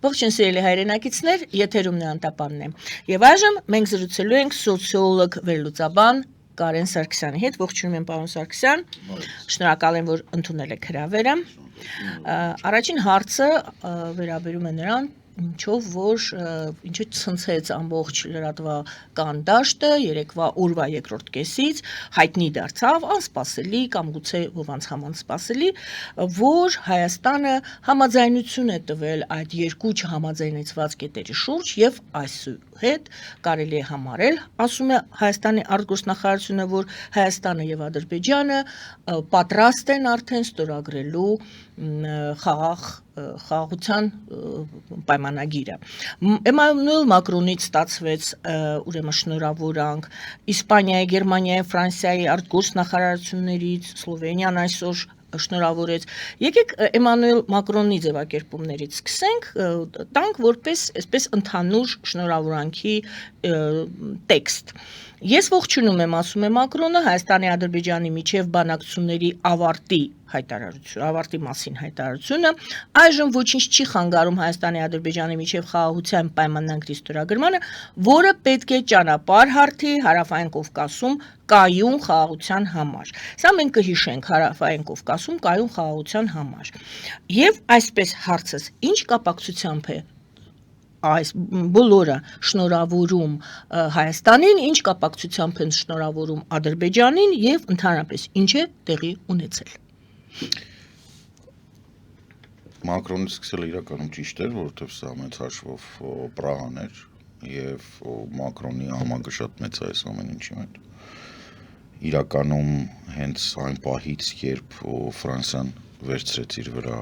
Ողջույն սիրելի հայրենակիցներ, եթերում Անտապանն է։ Եվ այժմ մենք զրուցելու ենք սոցիոլոգ վերլուծաբան Կարեն Սարգսյանի հետ։ Ողջունում եմ, պարոն Սարգսյան։ Շնորհակալ եմ, որ ընդունել եք հրավերը։ Առաջին հարցը վերաբերում է նրան, ինչու ցնցեց ամբողջ լրատվական դաշտը երեկվա օրվա երկրորդ կեսից, հայտնի դարձավ անսպասելի կամ գուցե ոմանց համար սպասելի, որ Հայաստանը համաձայնություն է տվել այդ երկու չհամաձայնեցված կետերի շուրջ եւ այսուհետ կարելի է համարել, ասում է Հայաստանի արտգործնախարարությունը, որ Հայաստանը եւ Ադրբեջանը պատրաստ են արդեն ստորագրելու խաղաղության պայմանագիրը։ Էմանուել Մակրոնից ստացվեց ուրեմն շնորհավորանք, Իսպանիայի, Գերմանիայի, Ֆրանսիայի արտգործնախարարություններից, Սլովենիան այսօր շնորհավորեց։ Եկեք Էմանուել Մակրոնի ձևակերպումներից սկսենք, տանք որպես այսպես ընդհանուր շնորհավորանքի տեքստ։ Ես ողջունում եմ, ասում է Մակրոնը, Հայաստանի Ադրբեջանի միջև բանակցությունների ավարտի մասին հայտարարությունը, այժմ ոչինչ չի խանգարում Հայաստանի Ադրբեջանի միջև խաղաղության պայմանագրի ստորագրմանը, որը պետք է ճանապարհ հարթի Հարավային Կովկասում կայուն խաղաղության համար։ Սա մենք կհիշենք Հարավային Կովկասում կայուն խաղաղության համար։ Եվ այսպես հարցս, ինչ կապակցությամբ է այս բոլորը շնորհավորում Հայաստանին, ինչ կապակցությամբ են շնորհավորում Ադրբեջանին եւ ընդհանրապես ինչ է տեղի ունեցել։ Մակրոնը սկսել իրականում ճիշտ էր, որովհետեւ սա մեծ հաշվով Պրահան էր եւ Մակրոնի համակը շատ մեծ է այս ամեն ինչի մեջ։ Իրականում հենց այն պահից, երբ Ֆրանսիան վերցրեց իր վրա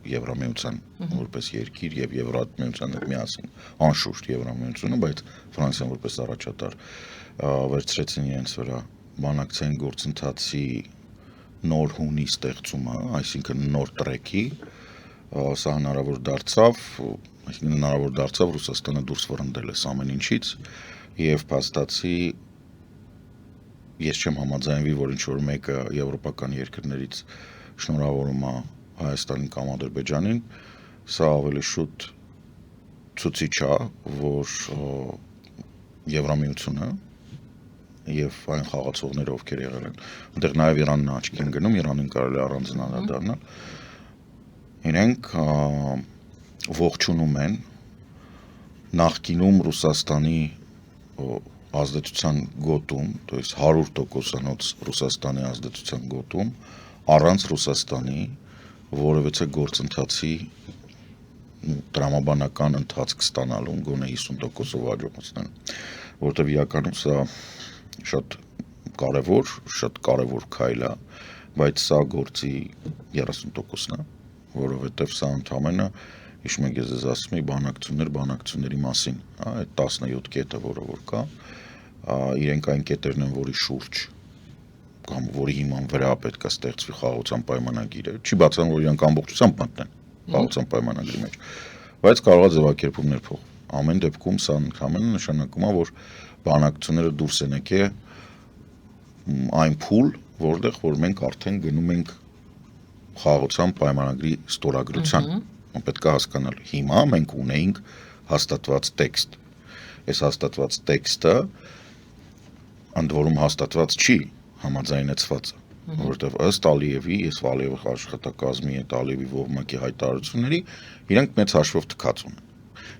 Եվրամիության որպես երկիր եւ Եվրամիության հետ միասին անշուշտ Եվրամիությունը, բայց Ֆրանսիան որպես առաջատար վերցրեցին իրենց վրա բանակցային գործընթացի նոր հունի ստեղծումը, այսինքն նոր տրեքի, սա հնարավոր դարձավ Ռուսաստանը դուրս վռնդել այս ամեն ինչից եւ փաստացի ես չեմ համաձայնվի, որ ինչ-որ մեկը եվրոպական երկրներից շնորհավորում է Հայաստանին կամ Ադրբեջանին, սա ավելի շուտ ցույց է, որ Եվրամիությունը եւ այն խաղացողները, ովքեր եղել են, այնտեղ նաեւ Իրանն աչքի են գնում, Իրանին կարելի առանձին անդրադառնալ, իրենք ողջունում են նախկինում Ռուսաստանի ազդեցության գոտում, то есть 100%-անոց Ռուսաստանի ազդեցության գոտում, առանց Ռուսաստանի որևէ գործընթացի տրամաբանական ընթացք ստանալու, գոնե 50%-ով աջակցության, որտեղ իրականում սա շատ կարևոր քայլ է, բայց սա գործի 30%-ն է, որովհետև սա ընդհանրապես հիշում եք, ես ասում էի բանակցությունների մասին, այդ 17 կետը, որը որ կա, իրենք այն կետերն են, որի շուրջ կամ որի հիման վրա պետք է ստեղծվի խաղաղության պայմանագիրը, չի բացառում, որ իրենք ամբողջությամբ մտնեն խաղաղության պայմանագրի մեջ, բայց կարող է ձևակերպումներ փոխել։ Ամեն դեպքում սա ընդհանրապես նշանակում է, որ բանակցությունները դուրս են եկել այն փուլ, որտեղ որ մենք արդեն գնում ենք խաղաղության պայմանագրի ստորագրության։ Պետք է հասկանալ, հիմա մենք ունեինք հաստատված տեքստ։ Այս հաստատված տեքստը ընդ որում հաստատված չի, համաձայնեցված է, որովհետև ըստ Ալիևի, ես Ալիևի աշխատակազմի հետ Ալիևի ողմակի հայտարարությունների, իրենք մեծ հաշվով թքած ունեն։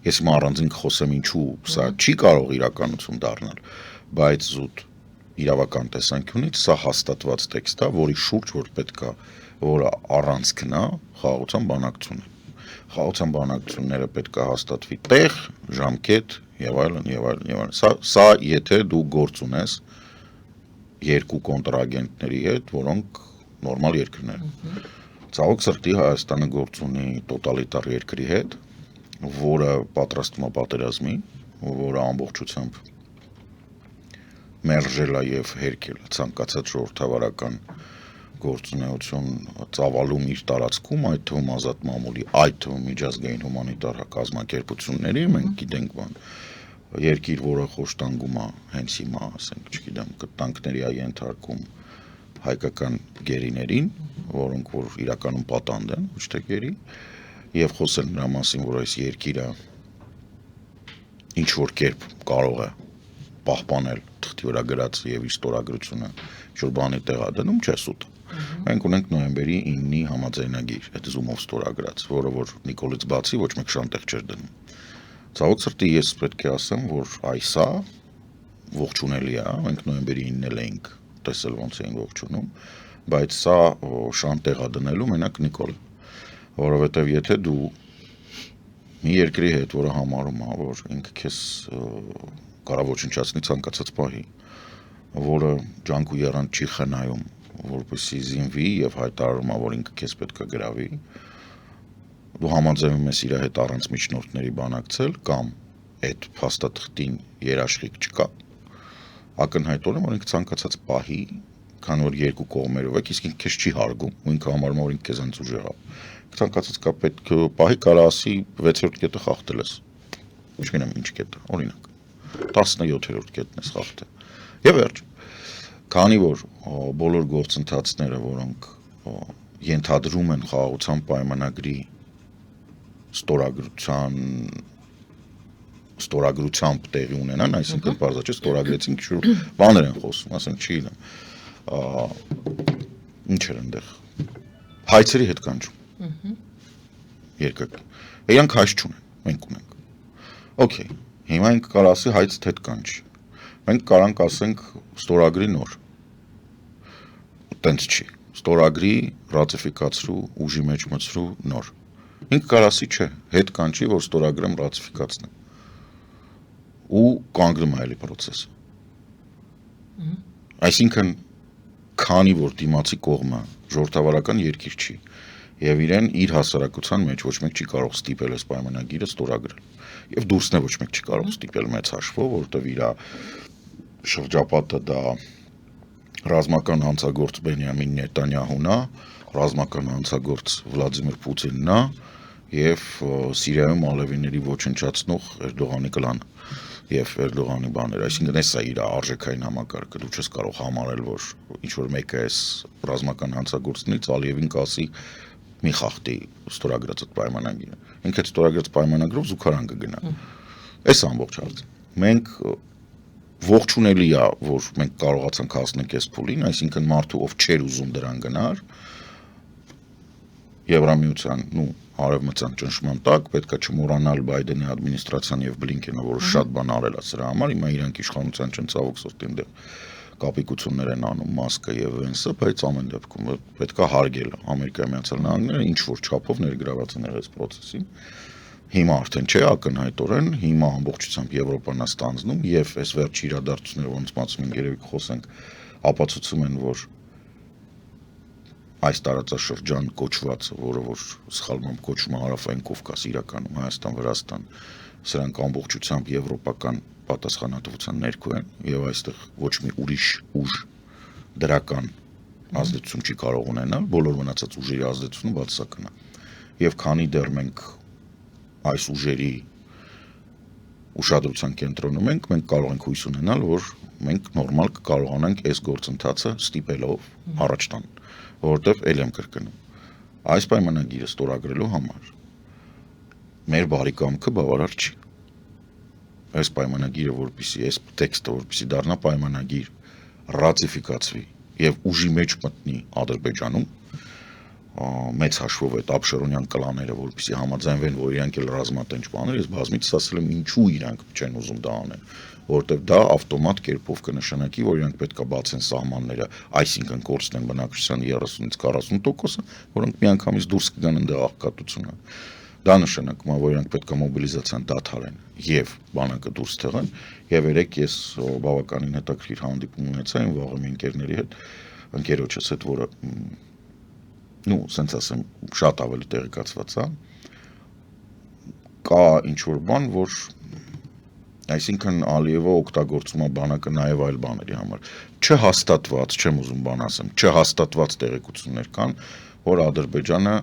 Ես հիմա առանձին խոսեմ ինչու սա չի կարող իրականություն դառնալ, բայց զուտ իրավական տեսանկյունից սա հաստատված տեքստ է, որի շուրջ որ պետք է, որը առանցքն է խաղաղության բանակցությունը։ Խաղաղության բանակցությունները պետք է հաստատվի տեղ, ժամկետ եւ այլն եւ այլն եւ այլն։ Սա եթե դու գործ ունես երկու կոնտրագենտների հետ, որոնք նորմալ երկրներ են։ Ցավոք սրտի Հայաստանը գործ ունի տոտալիտար երկրի հետ, որը պատրաստվում է պատերազմի, որը ամբողջությամբ մերժել է եւ հերքել ցանկացած ժողովրդավարական գործունեություն ծավալում իր տարածքում, այդ թվում ազատ մամուլի, այդ թվում միջազգային հումանիտար կազմակերպությունների, մենք գիտենք բան, երկիր, որը խոշտանգում է հենց հիմա, ասենք, չգիտեմ, կտանքների է ենթարկում հայկական գերիներին, որոնք որ իրականում պատանդ են, ոչ թե գերի, եւ խոսել նրա մասին, որ այս երկիրը ինչ որ կերպ կարող է պահպանել թղթի վրա գրած եւ իր ստորագրությունը ինչ որ բանի տեղադրում չէ սուտ։ Մենք ունենք նոյեմբերի 9-ի համաձայնագիր, այդ Zoom-ով ստորագրած, որը որ Նիկոլից բացի ոչ մեկ շան տեղ չէր դնում։ Ցավոք սրտի ես պետք է ասեմ, որ այսա ողջունելի է, մենք նոյեմբերի 9-ն էլ էինք տեսել ոնց էին ողջունում, բայց սա շան տեղա դնելու մենակ Նիկոլ, որովհետեւ եթե դու մի երկրի հետ, որը համարում է, որ ինքը քեզ կարող ոչնչացնի ցանկացած պահի, որը ջանք ու եռանդ չի խնայում, որպեսզի զինվի եւ հայտարարում է, որ ինքը քեզ պետք է գրավի, դու համաձայնում ես իր հետ առանց միջնորդների բանակցել կամ այդ փաստաթղթին երաշխիք չկա, ակնհայտորեն որ ինքը ցանկացած պահի, քանի որ երկու կողմերով եք, իսկ ինքը քեզ չի հարգում, ու ինքը համարում է, որ ինքը քեզանից ուժեղ է, ցանկացած կա պետք պահի կարա ասի 6-րդ կետը խախտել ես, չգիտեմ ինչ կետը, օրինակ 17-րդ կետն ես խախտել, եւ վերջ, քանի որ բոլոր գործընթացները, որոնք ենթադրում են խաղաղության պայմանագրի ստորագրությամբ տեղի ունենան, այսինքն բարձրաճ ստորագրեցինք ինչ-որ բաներ են խոսում, ասենք չի իրեմ, ինչ էր այնտեղ, հայցերի հետ կանչում, երկակ, իրանք հայց չունեն, մենք ունենք, օքեյ, հիմա ինք կար ասի հայց հետ կանչի, մենք կարանք ասենք ստորագրի նոր, տենց չի, ստորագրի, ռատիֆիկացրու, ուժի մեջ մցրու նոր, ինք կար ասի չէ, հետ կանչի, որ ստորագրեմ ռատիֆիկացնեմ, ու կանգնում է էլի պրոցեսը, այսինքն քանի որ դիմացի կողմը ժողովրդավարական երկիր չի եւ իրեն իր հասարակության մեջ ոչ մեկ չի կարող ստիպել այս պայմանագիրը ստորագրել եւ դուրսն է ոչ մեկ չի կարող ստիպել մեծ հաշվով, որովհետեւ իր շրջապատը դա ռազմական հանցագործ Բենյամին Նետանյահուն է, ռազմական հանցագործ Վլադիմիր Պուտինն է եւ Սիրիայում ալևիների ոչնչացնող Էրդողանի կլան եւ Էրդողանի բաները, այսինքն էսա իր արժեքային համակարգը, դու չես կարող համարել, որ ինչ որ մեկը էս ռազմական հանցագործներից Ալիևին կասի մի խախտի ստորագրած այդ պայմանագիրը։ Ինքը ստորագրած պայմանագրով զուգարան կգնա։ Էս ամբողջ հարցը։ Մենք ողջունելի է, որ մենք կարողացանք հասնել այս փուլին, այսինքն մարդու ով չէր ուզում դրան գնար, Եվրամիության, արևմտյան ճնշման տակ, պետքա չմոռանալ Բայդենի ադմինիստրացիան եւ Բլինկենը, որը շատ բան արել է սրա համար, հիմա իրանք իշխանության չեն ցավոք սրտի այնտեղ կապիկություններ են անում Մասկը եւ Վենսը, բայց ամեն դեպքում պետքա հարգել Ամերիկայի Միացյալ Նահանգները ինչ որ չափով ներգրաված են եղել process-ին։ Հիմա արդեն չէ ակնհայտորեն, հիմա ամբողջությամբ Եվրոպան է ստանձնում եւ այս վերջի իրադարձությունները, ոնց մացում են երևի խոսենք, ապացուցում են, որ այս տարածաշրջան կոչված, որը որ սխալմամբ կոչվում է Հարավային Կովկաս, իրականում Հայաստան, Վրաստան, սրանք ամբողջությամբ եվրոպական պատասխանատվության ներքո են եւ այստեղ ոչ մի ուրիշ ուժ դրական ազդեցություն չի կարող ունենալ, բոլոր մնացած ուժերի ազդեցությունը բացասական է։ Եվ քանի դեռ մենք այս ուժերի ուշադրության կենտրոնում ենք, մենք կարող ենք հույս ունենալ, որ մենք նորմալ կկարողանանք այս գործընթացը ստիպելով առաջ տանել, որովհետև ել եմ կրկնում։ Այս պայմանագիրը ստորագրելու համար մեր բարեկամքը բավարար չի։ Այս պայմանագիրը, որպեսզի այս տեքստը, որպեսզի դառնա պայմանագիր, ռատիֆիկացվի եւ ուժի մեջ մտնի Ադրբեջանում, մեծ հաշվով այդ ապշերոնյան կլաները, որպեսզի համաձայնվեն, որ իրանք էլ ռազմատենչ բաներ, ես բազմիցս ասել եմ, ինչու իրանք չեն ուզում դա անել, որովհետև դա ավտոմատ կերպով կնշանակի, որ իրանք պետք է բացեն սահմանները, այսինքն կորցնեն բնակչության 30-ից 40%-ը, որոնք միանգամից դուրս կգան այնտեղ աղքատությունը։ Դա նշանակում է, որ իրանք պետք է մոբիլիզացիան դադարեն եւ բանակը դուրս թողեն, եւ երեք ես բավականին հետաքրքիր հանդիպում ունեցա իմ վաղեմի ընկերների հետ, ընկերոջս հետ, որը սենց ասեմ, շատ ավելի տեղեկացված է, կա ինչ-որ բան, որ այսինքն Ալիևը օգտագործում է բանակը նաև այլ բաների համար, չհաստատված, չեմ ուզում բան ասեմ, չհաստատված տեղեկություններ կան, որ Ադրբեջանը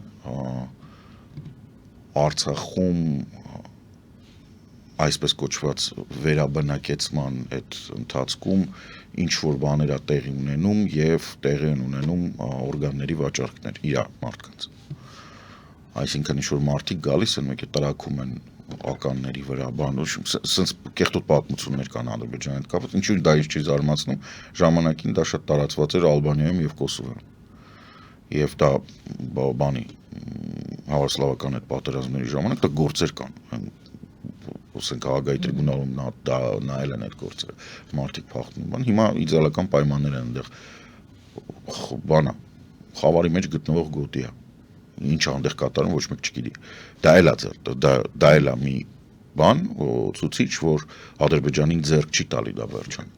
Արցախում այսպես կոչված վերաբնակեցման այդ ընթացքում ինչ-որ բաներ է տեղի ունենում եւ տեղի են ունենում օրգանների վաճառքներ իր մարդկանց։ Այսինքն ինչ որ մարդիկ գալիս են, մեկը տրակում են ականների վրա, բան, սենց կեղտոտ պատմություններ կան Ադրբեջանի հետ կապված, ինչու դա ինչ չի զարմացնում, ժամանակին դա շատ տարածված էր Ալբանիայում եւ Կոսովոյում։ Եվ դա բանի հավասարական այդ պատերազմների ժամանակ դա գործեր կան։ Ասենք Հագայի տրիբունալում դա նայել են այդ գործերը, մարդիկ փախնում, բան, հիմա իդեալական պայմաններ են այնտեղ բանա, խավարի մեջ գտնվող գոտի է։ Ինչ այնտեղ կատարում ոչ մեկ չգիտի։ Դա էլ է մի բան, ցուցիչ, որ Ադրբեջանին ձեռք չի տալի դա վերջան։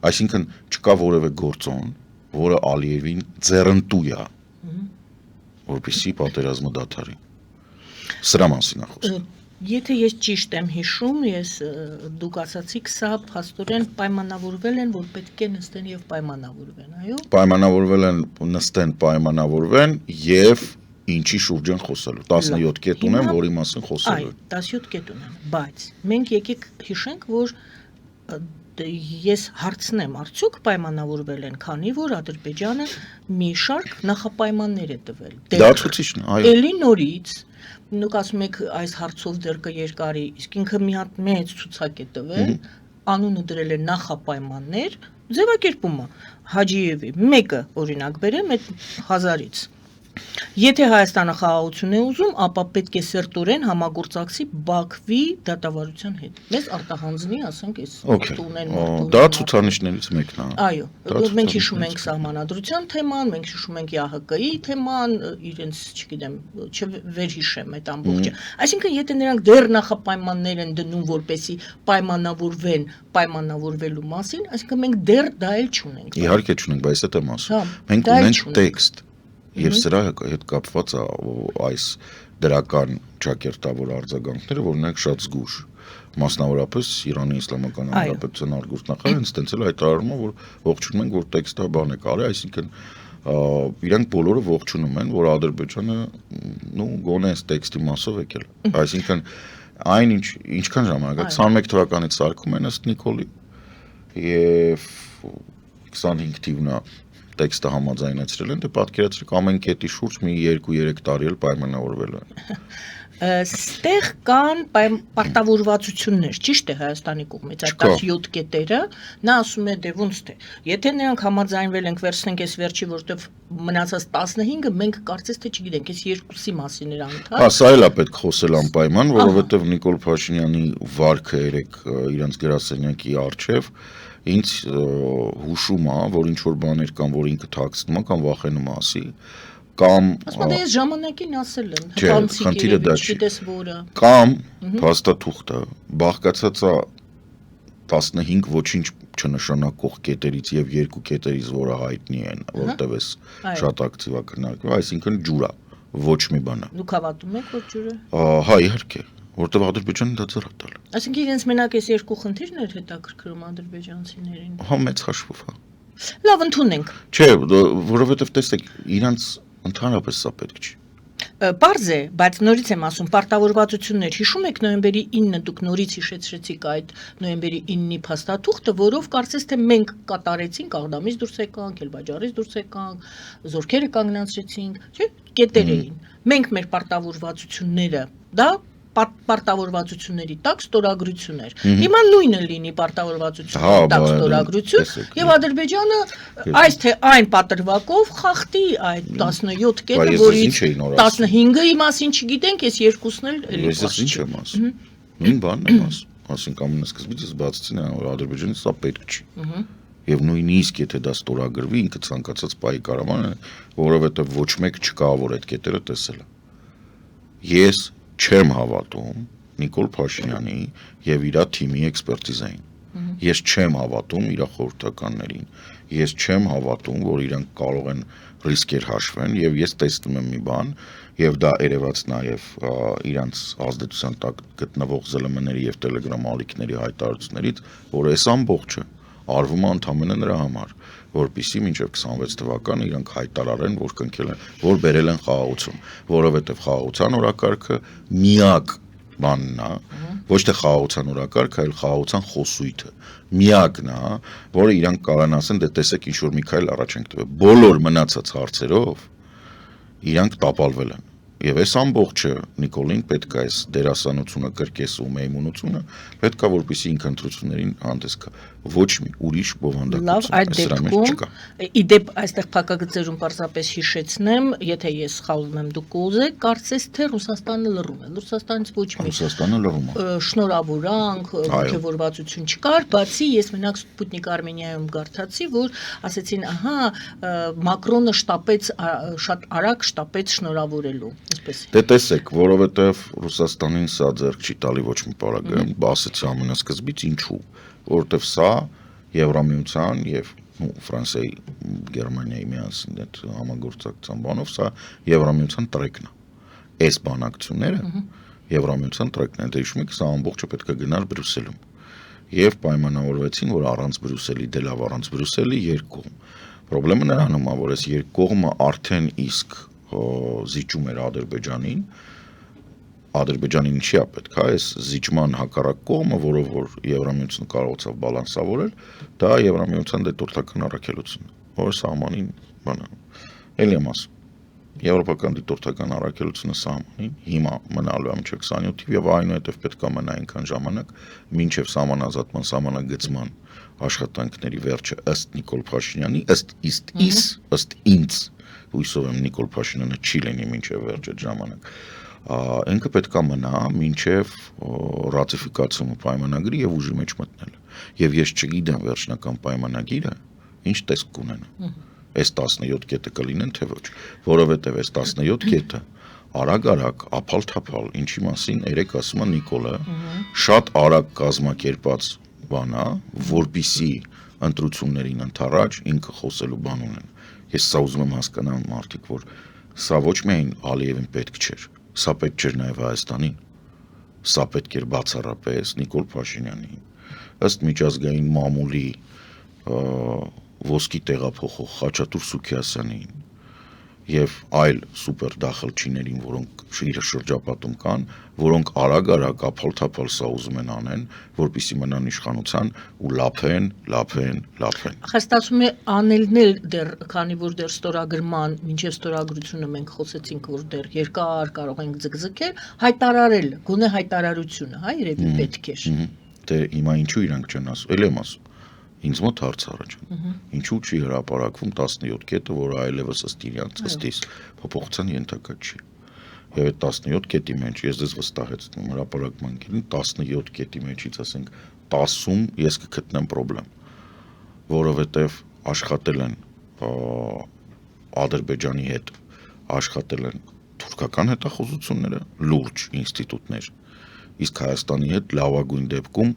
Այսինքն չկա որևէ գործոն, որը Ալիևին ձեռնտու է, որպեսզի պատերազմը դադարի։ Սրա մասին է խոսքը։ Եթե ես ճիշտ եմ հիշում, դուք ասացիք, սա փաստորեն պայմանավորվել են, որ պետք է նստեն եւ պայմանավորվեն, այո։ Պայմանավորվել են, նստեն, պայմանավորվեն եւ ինչի շուրջ են խոսելու։ 17 կետ ունեն, որի մասին խոսելու են։ Այո, 17 կետ ունեն, բայց մենք եկեք հիշենք, որ ես հարցնեմ, արդյոք պայմանավորվել են, քանի որ Ադրբեջանը մի շարք նախապայմաններ է տվել։ Դա ցուցիչն է, այո։ Էլի նորից Դուք ասում եք այս հարցով դեռ կերկարի, իսկ ինքը մի հատ մեծ ցուցակ է տվել, անունը դրել է նախապայմաններ, ձևակերպումը Հաջիևի, մեկը օրինակ բերեմ այդ 1000-ից։ Եթե Հայաստանը խաղաղություն է ուզում, ապա պետք է սերտորեն համագործակցի Բաքվի դատավարության հետ։ Մեզ արտահանձնի, ասենք, այս տունեն մարդու։ Դա ցուցանիշներից մեկն է։ Այո, մենք հիշում ենք սահմանադրության թեման, մենք հիշում ենք ՀՀԿ-ի թեման, իրենց, չգիտեմ, չվերհիշեմ այդ ամբողջը։ Այսինքն, եթե նրանք դեռ նախապայմաններ են դնում, որպեսզի պայմանավորվեն պայմանավորվելու մասին, այսինքն մենք դեռ դա էլ չունենք։ Իհարկե չունենք, բայց դա եմ ասում։ Մենք ունենք տեքստ։ Եվ սրա հետ կապված է այս դրական ճակերտավոր արձագանքները, որ ունենք շատ զգուշ։ Մասնավորապես Իրանի Իսլամական Հանրապետության արտգործնախարարը ստեցել հայտարարում է, որ ողջունում ենք, որ տեքստը բան է կարի, այսինքն իրանք բոլորը ողջունում են, որ Ադրբեջանը գոնե այս տեքստի մասով եկել։ Այսինքն այն ինչքան ժամանակ 21 թվականից սարքում են ըստ Նիկոլի եւ 25 թիվն է տեքստը համաձայնեցրել են, դե պատկերացրեք ամեն կետի շուրջ մի 2-3 տարի էլ պայմանավորվել են։ Ստեղ կան պարտավորվածություններ, ճիշտ է Հայաստանի կողմից, այդ 17 կետերը, նա ասում է դե ոնց թե, եթե նրանք համաձայնվել ենք վերցնենք այս վերջի, որտեվ մնացած 15-ը մենք կարծես թե չգիտենք, այս երկուսի մասին էր անդադ։ Հա, սա էլ է պետք խոսել անպայման, որովհետև Նիկոլ Փաշինյանի վարքը երեք իրենց գրասենյակի առջև ինձ հուշում է, որ ինչ որ բաներ կան, որ ինքը թաքցնում է կամ վախենում է ասի, կամ ասում ես ժամանակին ասել են, խնդիրը դա չի, չգիտես որը, կամ փաստաթուղթը բաղկացած է 15 ոչինչ չնշանակող կետերից եւ 2 կետերից, որը հայտնի են, որտեղ էս շատ ակտիվ է քննարկվում, այսինքն ջուր է, ոչ մի բան է։ Դուք հավատում եք, որ ջուր է։ Հա, իհարկե, որտեղ Ադրբեջանը դա ձեռ է տալ։ Այսինքն իրենց մենակ այս երկու խնդիրն էր հետաքրքրում ադրբեջանցիներին։ Հա, մեծ հաշվով, հա։ Լավ, ընդունենք։ Չէ, որովհետև տեսեք, իրանց ընդհանրապես սա պետք չի։ Պարզ է, բայց նորից եմ ասում, պարտավորվածություններ, հիշում եք նոյեմբերի 9-ը դուք նորից հիշեցրեցիք այդ նոյեմբերի 9-ի փաստաթուղթը, որով կարծես թե մենք կատարեցինք, Աղդամից դուրս եկանք, Էլբաջարից դուրս եկանք, զորքերը կանգնացրեցինք, չէ՞, կետեր էին։ Մենք մեր պարտավորվածությունները, դա պարտավորվածությունների տակ ստորագրություններ։ Հիմա նույնը լինի պարտավորվածությունների տակ ստորագրություն, եւ Ադրբեջանը այս թե այն պատրվակով խախտի այդ 17 կետը, որից 15-ի մասին չգիտենք, այս երկուսն էլ էլի Ես ինչ եմ ասում։ Նույն բանն եմ ասում։ Ասենք ամենասկզբից ես բացեցին այն, որ Ադրբեջանը սա պետք չի։ Եվ նույնիսկ եթե դա ստորագրվի, ինքը ցանկացած պահի կարող է, որովհետեւ ոչ մեկ չկա, որ այդ կետերը տեսել է։ Ես չեմ հավատում Նիկոլ Փաշինյանի եւ իր թիմի էքսպերտիզային։ Ես չեմ հավատում իր խորհրդականներին։ Ես չեմ հավատում, որ իրանք կարող են ռիսկեր հաշվեն եւ ես տեսնում եմ մի բան եւ դա երևաց նաեւ իրանց ազդեցության տակ գտնվող ԶԼՄ-ների եւ Telegram ալիքների հայտարարություններից, որ այս ամբողջը արվում է ընդամենը նրա համար, որպեսզի մինչև 26 թվականը իրանք հայտարարեն, որ կնքել են, որ բերել են խաղաղություն, որովհետև խաղաղության օրակարգը միակ բանն է, ոչ թե խաղաղության օրակարգը, այլ խաղաղության խոսույթը, միակն է, որը իրանք կարող են ասեն, դե տեսեք ինչ որ մի քայլ առաջ ենք տվել։ Բոլոր մնացած հարցերով իրանք տապալվել են։ Եվ այս ամբողջը Նիկոլին պետք է այս դերասանությունը կրկես ու մեյմունությունը պետք է որպեսզի ինքը ընտրություններին հանդես գա ոչ մի ուրիշ Լավ, այդ բովանդակություն դեպքում իդեպ այստեղ փակագծերում պարզապես հիշեցնեմ, եթե ես սխալվում եմ, դուք կուզեք, կարծես թե Ռուսաստանը լռում է։ Ռուսաստանից ոչ մի Ռուսաստանը լռում է։ շնորհավորանք, ողջավորվածություն չկար, բացի ես մենակ Սպուտնիկ Արմենիայում կարդացի, որ ասեցին, ահա, Մակրոնը շտապեց շատ արագ շտապեց շնորհավորելու, այսպես։ Դե տեսեք, որովհետև Ռուսաստանին սա ձեռք չի տալի ոչ մի պարագայում, ասեցի ամենասկզբից ինչու, որովհետև սա Եվրամիության եւ Ֆրանսիայի, Գերմանիայի միասին այդ համագործակցության բանով սա Եվրամիության տրեկն է։ Այս բանակցությունները Եվրամիության տրեկն են, դե հիշում եք, սա ամբողջը պետք է գնար Բրյուսելում։ Եվ պայմանավորվեցին, որ առանց Բրյուսելի, դե լավ, առանց Բրյուսելի երկկողմ։ Պրոբլեմը նրանում է, որ այս երկկողմը արդեն իսկ զիջում էր Ադրբեջանին, Ադրբեջանին չի է պետք է այս զիջման հակառակ կողմը, որով որ Եվրամիությունը կարողացավ բալանսավորել, դա Եվրամիության դիտորդական առաքելությունն է, որ սահմանին բանը, էլի եմ ասում, Եվրոպական դիտորդական առաքելությունը սահմանին, հիմա մնալու է մինչև 27 թիվ եւ այնուհետև պետք է մնա այնքան ժամանակ, մինչև սահմանազատման, սահմանագծման աշխատանքների վերջը ըստ Նիկոլ Փաշինյանի, ըստ ինձ, հույսով եմ Նիկոլ Փաշինյանը չի լինի մինչև վերջ այդ ժամանակ, ինքը պետք է մնա մինչև ռատիֆիկացումը պայմանագրի եւ ուժի մեջ մտնելը։ Եվ ես չգիտեմ վերջնական պայմանագիրը ինչ տեսք կունենա։ Այս 17 կետը կլինեն թե ոչ, որովհետև այս 17 կետը արագ, ափալ-թափալ, ինչի մասին երեք ասում է Նիկոլը, շատ արագ կազմակերպած բան է, որպիսի ընտրություններին ընդառաջ ինքը խոսելու բան ունեն։ Ես սա ուզում եմ հասկանալ մարդիկ, որ սա ոչ միայն Ալիևին պետք չէր, սա պետք չէր նաև Հայաստանին, սա պետք էր բացառապես Նիկոլ Փաշինյանին, ըստ միջազգային մամուլի ոսկի տեղափոխող Խաչատուր Սուքիասյանին եւ այլ սուպեր դախլչիներին, որոնք իր շրջապատում կան, որոնք արագ ափալ-թափալ սա ուզում են անեն, որպեսզի մնան իշխանության ու լափեն։ Խստացում է անելներ դեռ, քանի որ դեռ ստորագրման, մինչև ստորագրությունը մենք խոսեցինք, որ դեռ երկար կարող ենք ձգձգել, հայտարարել, գոնե հայտարարությունը, հա, երևի պետք է։ Դե հիմա ինչու իրանք չեն ասում, էլ եմ ասում։ Ինձ մոտ հարց առաջան։ Ինչու չի հրապարակվում 17 կետը, որը այլևս ըստ իրանց ըստիս փոփոխության ենթակա չի։ Եվ այդ 17 կետի մեջ ես դες վստահեցնում հրապարակման գիրին 17 կետի մեջից ասենք 10-ում ես կգտնեմ խնդրեմ, որովհետև աշխատել են Ադրբեջանի հետ, աշխատել են թուրքական հետախուզությունները, լուրջ ինստիտուտներ, իսկ Հայաստանի հետ լավագույն դեպքում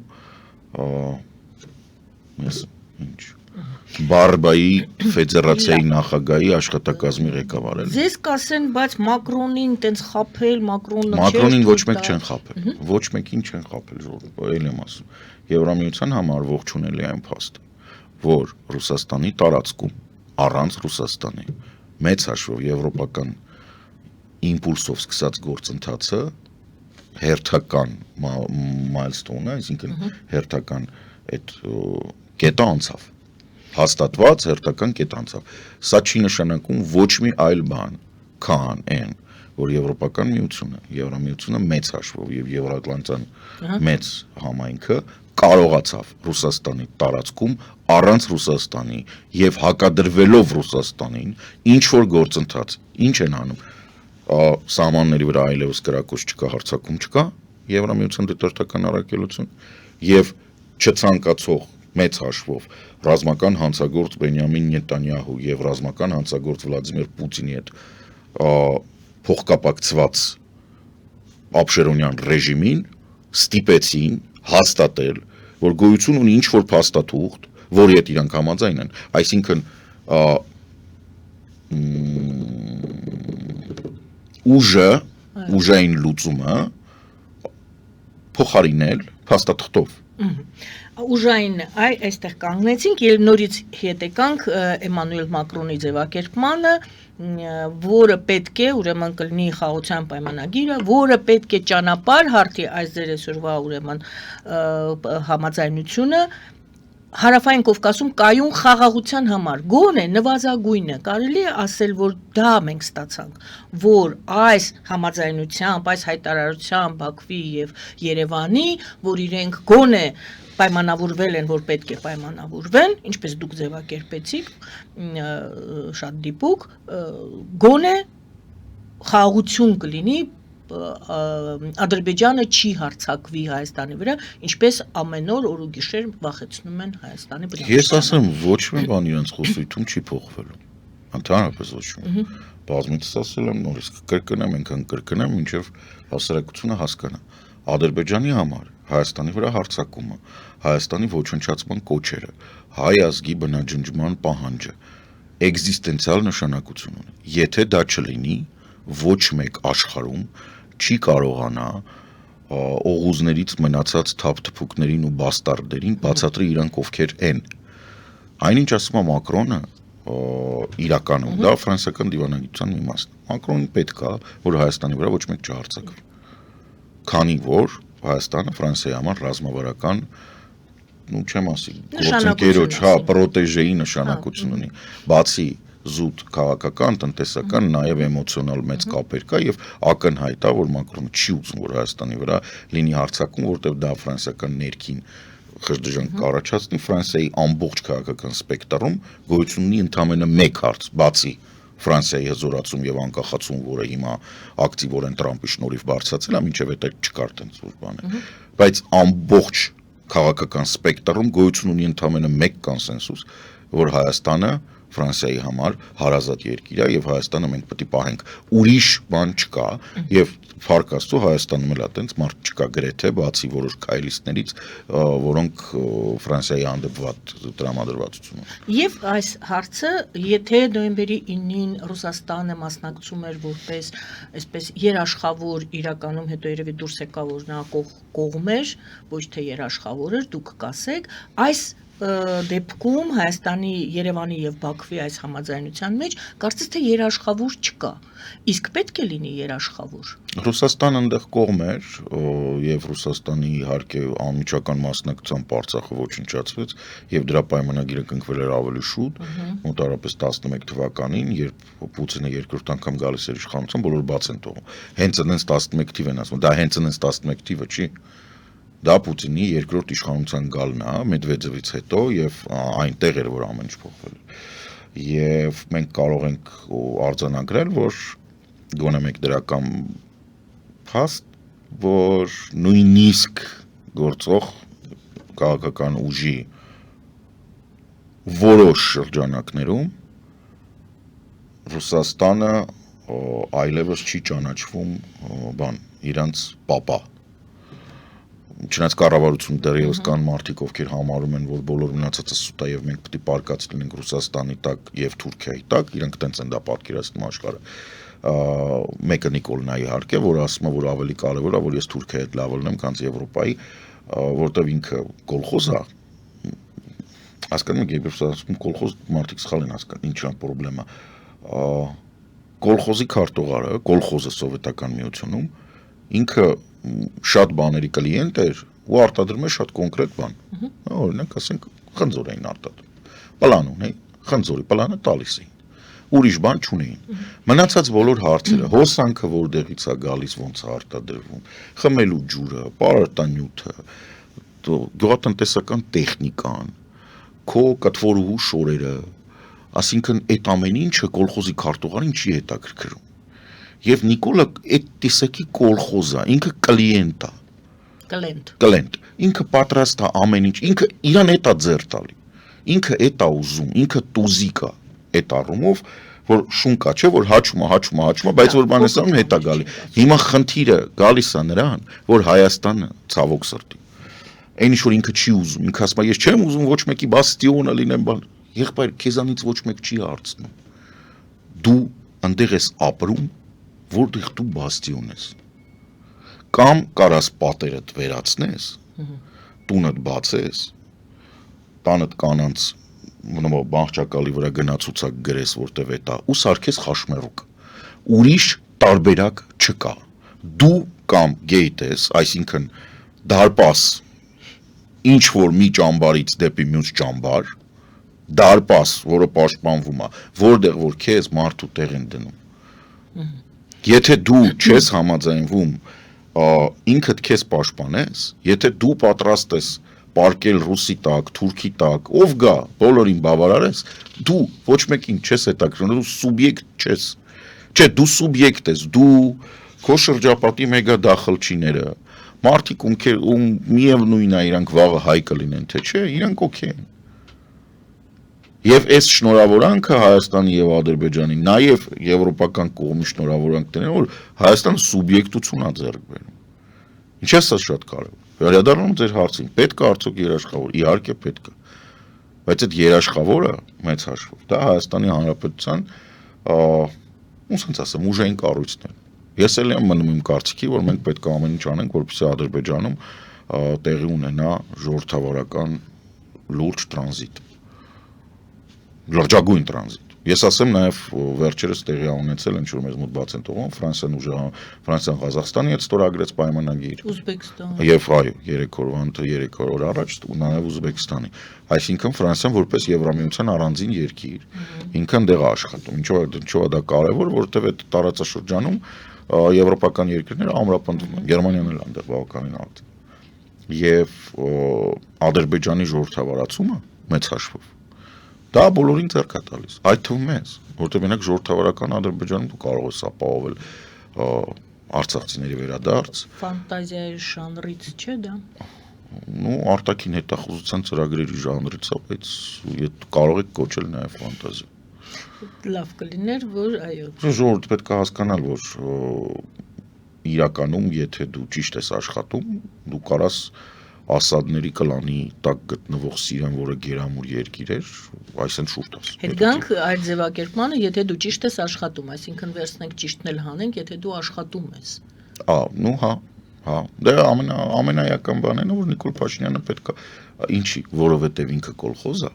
Բարբայի ֆեդերացիայի նախագահի աշխատակազմի ղեկավարը։ Ձեզ կասեն, բայց Մակրոնին տենց խափել, Մակրոնին ոչ մեկ չեն խափել։ Ոչ մեկին չեն խափել, ժողովուրդ, էլ եմ ասում։ Եվրամիության համար ողջունելի այն փաստը, որ Ռուսաստանի տարածքում առանց Ռուսաստանի մեծ հաշվով եվրոպական իմպուլսով սկսած գործընթացը հերթական milestone-ը, այսինքն հերթական այդ կետը անցավ, հաստատված հերթական կետ անցավ։ Սա չի նշանակում ոչ մի այլ բան, քան այն, որ Եվրոպական միությունը, Եվրամիությունը մեծ հաշվով եւ Եվրատլանտյան մեծ համայնքը կարողացավ Ռուսաստանի տարածքում առանց Ռուսաստանի եւ հակադրվելով Ռուսաստանին ինչ որ գործընթաց, ինչ են անում, սահմանների վրա այլևս կրակոց չկա, հարձակում չկա, Եվրամիության դիտորդական առաքելություն եւ չցանկացող մեծ հաշվով ռազմական հանցագործ Բենյամին Նետանյահու եւ ռազմական հանցագործ Վլադիմիր Պուտինի հետ փոխկապակցված Աբշերոնյան ռեժիմին ստիպեցին հաստատել, որ գոյություն ունի ինչ որ փաստաթուղթ, որի հետ իրանք համաձայն են, այսինքն ուժային լուծումը փոխարինել փաստաթղթով։ Ուժային այստեղ կանգնեցինք եւ նորից հետ եկանք Էմանուել Մակրոնի ձևակերպմանը, որը պետք է ուրեմն կլինի խաղաղության պայմանագիրը, որը պետք է ճանապարհ հարթի այս ձեր այսօրվա ուրեմն համաձայնությունը Հարավային Կովկասում կայուն խաղաղության համար գոնե նվազագույնը կարելի է ասել, որ դա մենք ստացանք, որ այս համաձայնությամբ, այս հայտարարությամբ Բաքվի եւ Երևանի, որ իրենք գոնե պայմանավորվել են, որ պետք է պայմանավորվեն, ինչպես դուք ձևակերպեցիք, շատ դիպուկ, գոնե խաղաղություն կլինի, Ադրբեջանը չի հարձակվի Հայաստանի վրա, ինչպես ամեն օր ու գիշեր վախեցնում են Հայաստանի բնակիչները։ Ես ասեմ, ոչ մի բան իրենց խոսույթում չի փոխվելու։ Ընդհանրապես ոչ մի։ Բազմիցս ասել եմ, նորից կկրկնեմ, այնքան կրկնեմ, մինչև հասարակությունը հասկանա։ Ադրբեջանի համար Հայաստանի վրա հարձակումը, Հայաստանի ոչնչացման կոչերը, հայ ազգի բնաջնջման պահանջը էկզիստենցիալ նշանակություն ունի։ Եթե դա չլինի, ոչ մեկ աշխարհում չի կարողանա օղուզներից մնացած թափթփուկներին ու բաստարդերին բացատրի իրանք ովքեր են։ Այնինչ ասում է Մակրոնը, իրականում դա ֆրանսիական դիվանագիտության մի մասն է։ Մակրոնին պետք է, որ Հայաստանի վրա ոչ մեկ չհարձակվի։ Քանի որ Հայաստանը Ֆրանսիայի համար ռազմավարական, չեմ ասի, գործընկերոջ, պրոտեժեի նշանակություն ունի, բացի զուտ քաղաքական, տնտեսական, նաև էմոցիոնալ մեծ կապեր կա եւ ակնհայտ է, որ Մակրոնը չի ուզում, որ Հայաստանի վրա լինի հարձակում, որտեղ դա ֆրանսիական ներքին խժդժանք կառաջացնի, Ֆրանսիայի ամբողջ քաղաքական սպեկտրում գոյություն ունի ընդամենը մեկ հարց, բացի Ֆրանսիայի հզորացում եւ անկախացում, որը հիմա ակտիվորեն Տրամպի շնորհիվ բարձրացել է, մինչեւ այդ չկար տենց որ բան է, բայց ամբողջ քաղաքական սպեկտրում գոյություն ունի ընդամենը մեկ կոնսենսուս, որ Հայաստանը Ֆրանսիայի համար հարազատ երկիր է եւ Հայաստանը մենք պետք է պահենք։ Ուրիշ բան չկա եւ Փառք Աստծո Հայաստանում էլ այտենց մարդ չկա գրեթե, բացի որոշ քայլիստներից, որոնք Ֆրանսիայի հանդեպ տրամադրվածություն ունեն։ Եվ այս հարցը, եթե նոյեմբերի 9-ին Ռուսաստանը մասնակցում էր որպես այսպես երաշխավոր, իրականում հետո երևի դուրս եկավ, որ նա կողմ էր, ոչ թե երաշխավոր էր, դուք կասեք, այս դեպքում Հայաստանի, Երևանի եւ Բաքվի այս համաձայնության մեջ կարծես թե երաշխավոր չկա։ Իսկ պետք է լինի երաշխավոր։ Ռուսաստանը այնտեղ կողմ էր եւ Ռուսաստանի իհարկե անմիջական մասնակցությամբ Արցախը ոչնչացվեց եւ դրա պայմանագիրը կնքվել էր ավելի շուտ, մոտավորապես 11 թվականին, երբ Պուտինը երկրորդ անգամ գալիս էր իշխանության, բոլորը բաց են թողում։ Հենց այնց 11 թիվ են ասում, դա հենց այնց 11 թիվը չի։ Դա Պուտինի երկրորդ իշխանության գալն է Մեդվեդևից հետո եւ այնտեղ էր որ ամեն ինչ փոխվել է։ Եվ մենք կարող ենք արձանագրել, որ գոնե մեկ դրական փաստ, որ նույնիսկ գործող քաղաքական ուժի որոշ շրջանակներում Ռուսաստանը այլևս չի ճանաչվում իրանց պապա։ Չնայած կառավարություն դեռևս կան մարդիկ, ովքեր համարում են, որ բոլոր մնացածը սուտ է եւ մենք պետք է պարկած լինենք Ռուսաստանի տակ եւ Թուրքիայի տակ, իրանք տենց են դա պատկերացնում աշխարհը։ Մեկը Նիկոլն է իհարկե, որ ասում է, որ ավելի կարեւոր է, որ ես Թուրքիայի հետ լավ լինեմ, քան Եվրոպայի, որտեղ ինքը կոլխոզ է։ Հասկանում եք, երբ ասում կոլխոզ, մարդիկ սխալ են հասկանում, ինչ է խնդրեմը։ Կոլխոզի քարտուղարը, կոլխոզը սովետական միությունում ինքը շատ բաների կլիենտ էր ու արտադրում է շատ կոնկրետ բան։ Օրինակ, ասենք, խնձոր էին արտադրում։ Պլան ունեին, խնձորի պլանը տալիս էին։ Ուրիշ բան չունեին։ Մնացած բոլոր հարցերը, հոսանքը որտեղից է գալիս, ոնց է արտադրվում, խմելու ջուրը, պարարտանյութը, գյուղատնտեսական տեխնիկան, քո կտվորուհու շորերը, ասինքն այդ ամեն ինչը կոլխոզի քարտուղարին չի հետաքրքրում։ Եվ Նիկոլը այդ տեսակի կոլխոզ է, ինքը կլիենտ է։ Կլենտ։ Ինքը պատրաստ է ամեն ինչ, ինքը իրան էտ է ձեռ տալի։ Ինքը էտ է ուզում, ինքը տուզիկ է այդ առումով, որ շուն կա, չէ, որ հաչում է, բայց որ բան ասում հետ է գալի։ Հիմա խնդիրը գալիս է նրան, որ Հայաստանը ցավոք սրտի։ Այն ինչ որ ինքը չի ուզում, ինքը ասում է, ես չեմ ուզում ոչ մեկի բաստիոնը լինեմ, բան։ Եղբայր, քեզանից ոչ մեկ չի հարցնում։ Դու այնտեղ ես ապրում, որտեղ դու բաստիոն ես։ Կամ կարաս պատերդ վերացնես, տունդ բացես, տանդ կանանց բաղճակալի վրա գնացուցակ գրես, որտեղ էտա, ու սարքես խաշմերուկ։ Ուրիշ տարբերակ չկա։ Դու կամ գեյտ ես, այսինքն դարպաս ինչ որ մի ճամբարից դեպի մյուս ճամբար, դարպաս, որը պաշտպանվում է, որտեղ որ քեզ մարդու տեղ են դնում։ Եթե դու չես համաձայնվում ինքդ քեզ պաշտպանես, եթե դու պատրաստ ես պարկել ռուսի տակ, թուրքի տակ, ով գա, բոլորին բավարարես, դու ոչ մեկին չես հետաքրքրում, դու սուբյեկտ չես։ Չէ, դու սուբյեկտ ես, դու քո շրջապատի մեգադախլչիները, մարդիկ ում միևնույն է իրանք վաղը հայ կլինեն, թե չէ, իրանք օքեյ են։ Եվ այս շնորհավորանքը Հայաստանի եւ Ադրբեջանի, նաեւ եվրոպական կողմի շնորհավորանքն է, որ Հայաստանը սուբյեկտություն է ձեռք բերում։ Ինչ է սա շատ կարևոր։ Վերադառնում ձեր հարցին, պետք է արդյոք երաշխավոր, իհարկե պետք է։ Բայց այդ երաշխավորը մեծ հաշվով, դա Հայաստանի Հանրապետության ոնց ասեմ, ուժային կառույցն է։ Ես էլ եմ մնում իմ կարծիքի, որ մենք պետք է ամեն ինչ անենք, որպեսզի Ադրբեջանում տեղի ունենա ժողովրդավարական լուրջ տրանզիտ։ Լրջագույն տրանզիտ։ Ես ասեմ նաև վերջերս տեղի ունեցել ինչ որ մեզ մոտ բաց են թողում Ֆրանսիան Ղազախստանի հետ ստորագրեց պայմանագիր։ Ուզբեկստան։ Եվ այո, 3 օր առաջ ու նաև Ուզբեկստանի։ Այսինքն Ֆրանսիան որպես Եվրամիության առանձին երկիր ինքն դեղ է աշխատում։ Ինչու է դա կարևոր, որովհետև այդ տարածաշրջանում եվրոպական երկրները ամրապնդվում են, Գերմանիան էլ այնտեղ բավականին ակտիվ։ Եվ Ադրբեջանի ժողովրդավարացումը մեծ հաշվով դա բոլորին ձեռք է տալիս, այդ թվում մեզ, որտեղ մենակ ժողովրդավարական Ադրբեջանում դու կարող ես ապահովել արցախցիների վերադարձ։ Ֆանտազիայի ժանրից չէ դա։ Ну, արտաքին հետախուզության ծրագրերի ժանրից է, բայց կարող եք կոչել նաև ֆանտազիա։ Լավ կլիներ, որ այո։ Ժողովուրդ պետք է հասկանալ, որ իրականում, եթե դու ճիշտ ես աշխատում, դու կարաս Ասադների կլանի տակ գտնվող Սիրիան, որը գերամուր երկիր էր, այսեն շուրջ տաս։ Հետ գանք այդ ձևակերպմանը, եթե դու ճիշտ ես աշխատում, այսինքն վերցնենք ճիշտն էլ հանենք, եթե դու աշխատում ես։ Ну հա, հա։ Դա ամենայական բանն է, որ Նիկոլ Փաշինյանը պետք է ինչի, որովհետև ինքը կոլխոզ է,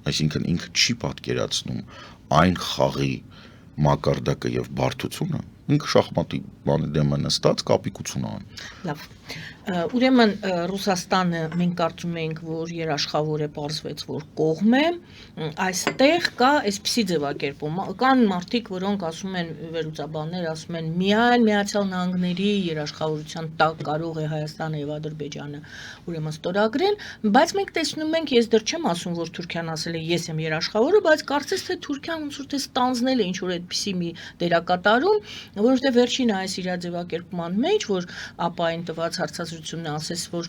այսինքն ինքը չի պատկերացնում այն խաղի մակարդակը եւ բարդությունը, ինքը շախմատի բանի դեմը նստած կապիկություն անում։ Լավ։ Ուրեմն Ռուսաստանը մենք կարծում ենք, որ երաշխավոր է, պարզվեց, որ կողմ է, այստեղ կա այսպիսի ձևակերպում, կան մարդիկ, որոնք ասում են, վերլուծաբաններ ասում են, միայն Միացյալ Նահանգների երաշխավորության տակ կարող է Հայաստանը եւ Ադրբեջանը ուրեմն ստորագրել, բայց մենք տեսնում ենք, ես դեռ չեմ ասում, որ Թուրքիան ասել է ես եմ երաշխավորը, բայց կարծես թե Թուրքիան ոնց որ թե ստանձնել է ինչ որ այդպիսի մի դերակատարում, որովհետեւ վերջին այս իր ձևակերպման մեջ, որ ապային տված հարցազրույցումն ասես, որ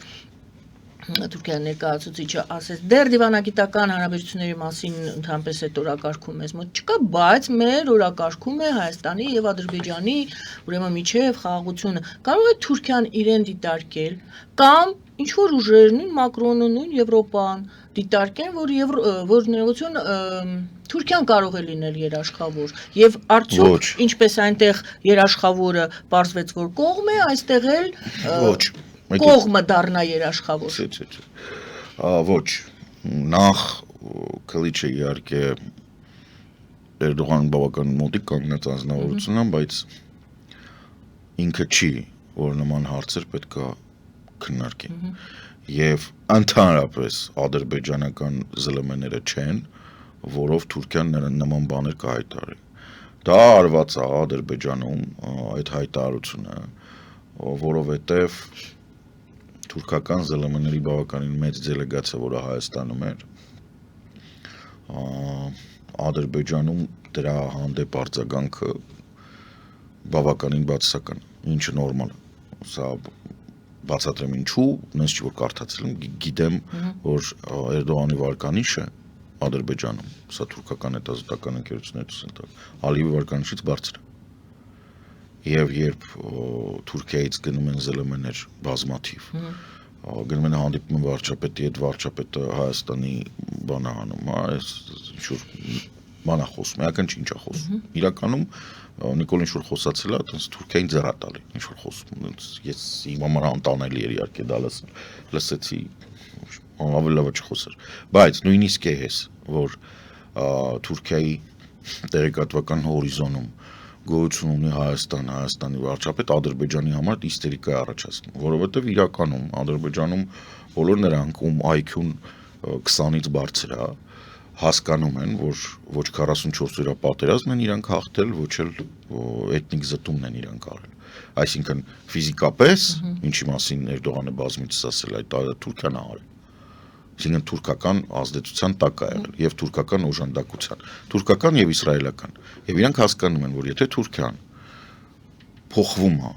Թուրքիայի ներկայացուցիչը ասես դեռ դիվանագիտական հարաբերությունների մասին ընդհանրապես այդ օրակարգում մեզ մոտ չկա, բայց մեր օրակարգում է Հայաստանի եւ Ադրբեջանի ուրեմն միջև խաղաղությունը։ Կարող է Թուրքիան իրեն դիտարկել կամ ինչ որ ուժեր, նույն Մակրոնը, նույն Եվրոպան դիտարկեն, որ ներողություն Թուրքիան կարող է լինել երաշխավոր եւ արդյոք ինչպես այնտեղ երաշխավորը պարզվեց, որ կողմ է, այստեղ էլ Ոչ կողմը դառնա երաշխավոր։ Ոչ, նախ Քլիչը իհարկե Էրդողան բավական մոտիկ կանգնած անձնավորություն է, բայց ինքը չի, որ նման հարցեր պետք է քննարկի։ Եվ ընդհանրապես ադրբեջանական ԶԼՄ-ները չեն, որով Թուրքիան նման բաներ կհայտարարի։ Դա արված է Ադրբեջանում այդ հայտարարությունը, որովհետև թուրքական ԶԼՄ-ների բավականին մեծ դելեգացիա, որը Հայաստանում էր, Ադրբեջանում դրա հանդեպ արձագանքը բավականին բացասական, ինչը նորմալ է։ Սա բացատրեմ ինչու, նենց չի որ կարդացել եմ, գիտեմ, որ Էրդողանի վարկանիշը Ադրբեջանում, սա թուրքական հետազոտական ընկերություններից են տալ, Ալիևի վարկանիշից բարձր է։ Եվ երբ Թուրքիայից գնում են ԶԼՄ-ներ բազմաթիվ, գնում են հանդիպում վարչապետի հետ, վարչապետը Հայաստանի բան է անում, այս ինչ-որ բան է խոսում, էական ինչ է խոսում։ Իրականում Նիկոլ ինչ-որ խոսացել է, այդպես Թուրքիային ձեռ է տալի, ինչ-որ խոսում, ես իմ համար անտանելի էր իհարկե դա լսեցի, ավելի լավ չխոսեր, բայց նույնիսկ է հես, որ Թուրքիայի տեղեկատվական հորիզոնում գոյություն ունի Հայաստանի վարչապետ Ադրբեջանի համար իստերիկա է առաջացնում, որովհետև իրականում Ադրբեջանում բոլոր նրանք, ում IQ-ն 20-ից բարձր է, հասկանում են, որ ոչ 44 օրյա պատերազմն են իրանք հաղթել, ոչ էլ էթնիկ զտումն են իրանք արել։ Այսինքն ֆիզիկապես, ինչի մասին Էրդողանը բազմիցս ասել, այդ Թուրքիան արել։ Այսինքն թուրքական ազդեցության տակ է եղել եւ թուրքական օժանդակության, թուրքական եւ իսրայելական։ Եվ իրանք հասկանում են, որ եթե Թուրքիան փոխվում է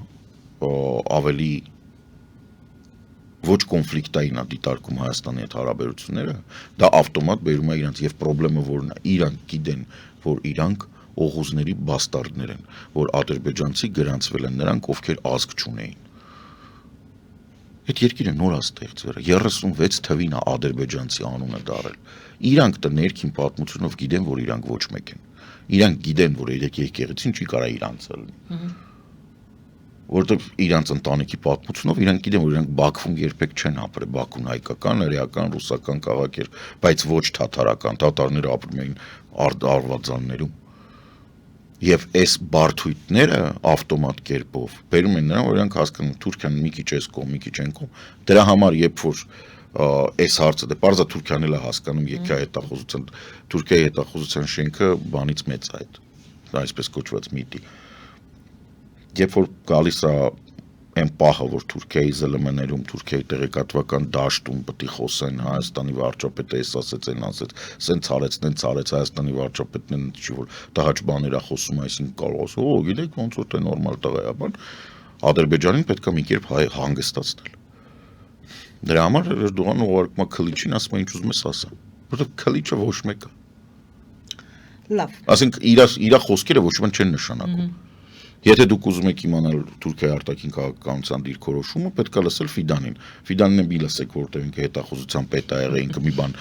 ավելի ոչ կոնֆլիկտային է դիտարկում Հայաստանի հետ հարաբերությունները, դա ավտոմատ բերում է իրանք եւ խնդրեմը որն է, իրանք գիտեն, որ իրանք օղուզների բաստարդներ են, որ ադրբեջանցի գրանցվել են նրանք, ովքեր ազգ չունեին։ Այդ երկիրը նոր է ստեղծվել, 36 թվին է ադրբեջանցի անունը դարել։ Իրանք դա ներքին պատմությունով գիտեն, որ իրանք ոչ մեկ են։ Իրանք գիտեն, որ եկեղեցին չի կարա իրանց լինի։ Որտեղ իրանց ընտանիքի պատմությունով իրանք գիտեն, որ իրանք Բաքվում երբեք չեն ապրել, Բաքուն հայկական, հրեական, ռուսական քաղաք էր, բայց ոչ թաթարական, թաթարները ապրում էին Արվարձաններում։ Եվ այս բարդույթները ավտոմատ կերպով բերում են նրան, որ իրանք հասկանում Թուրքիան մի քիչ էս կողմ, մի քիչ այն կողմ։ Դրա համար երբ որ այս հարցը դե պարզա Թուրքիան էլ է հասկանում Թուրքիայի հետախուզության շենքը բանից մեծ է այդ, այսպես կոչված միտի։ Երբ որ գալիս է այն պահը, որ Թուրքիայի ԶԼՄ-ներում, Թուրքիայի տեղեկատվական դաշտում պետք է խոսեն Հայաստանի վարչապետը էս ասեց, այն ասեց, սենց արեց, Հայաստանի վարչապետն չի որ տհաճ բաներ է խոսում, այսինքն կարող ասել, օ, գիտեք ոնց որ դա նորմալ տղա է, բան Ադրբեջանին պետք է մի կերպ հանգստացնել։ Դրա համար Էրդողանը ուղարկում է Քլիչին, ասում է ինչ ուզում ես ասա, որովհետև Քլիչը ոչ մեկ է։ Լավ։ Ասենք իր խոսքերը ոչ ոք չեն նշանակում։ Եթե դուք ուզում եք իմանալ Թուրքիայի արտաքին քաղաքականության դիրքորոշումը, պետք է լսել Ֆիդանին։ Ֆիդանին մի լսեք, որտեղ ինքը հետախուզության պետ է եղել, ինքը մի բան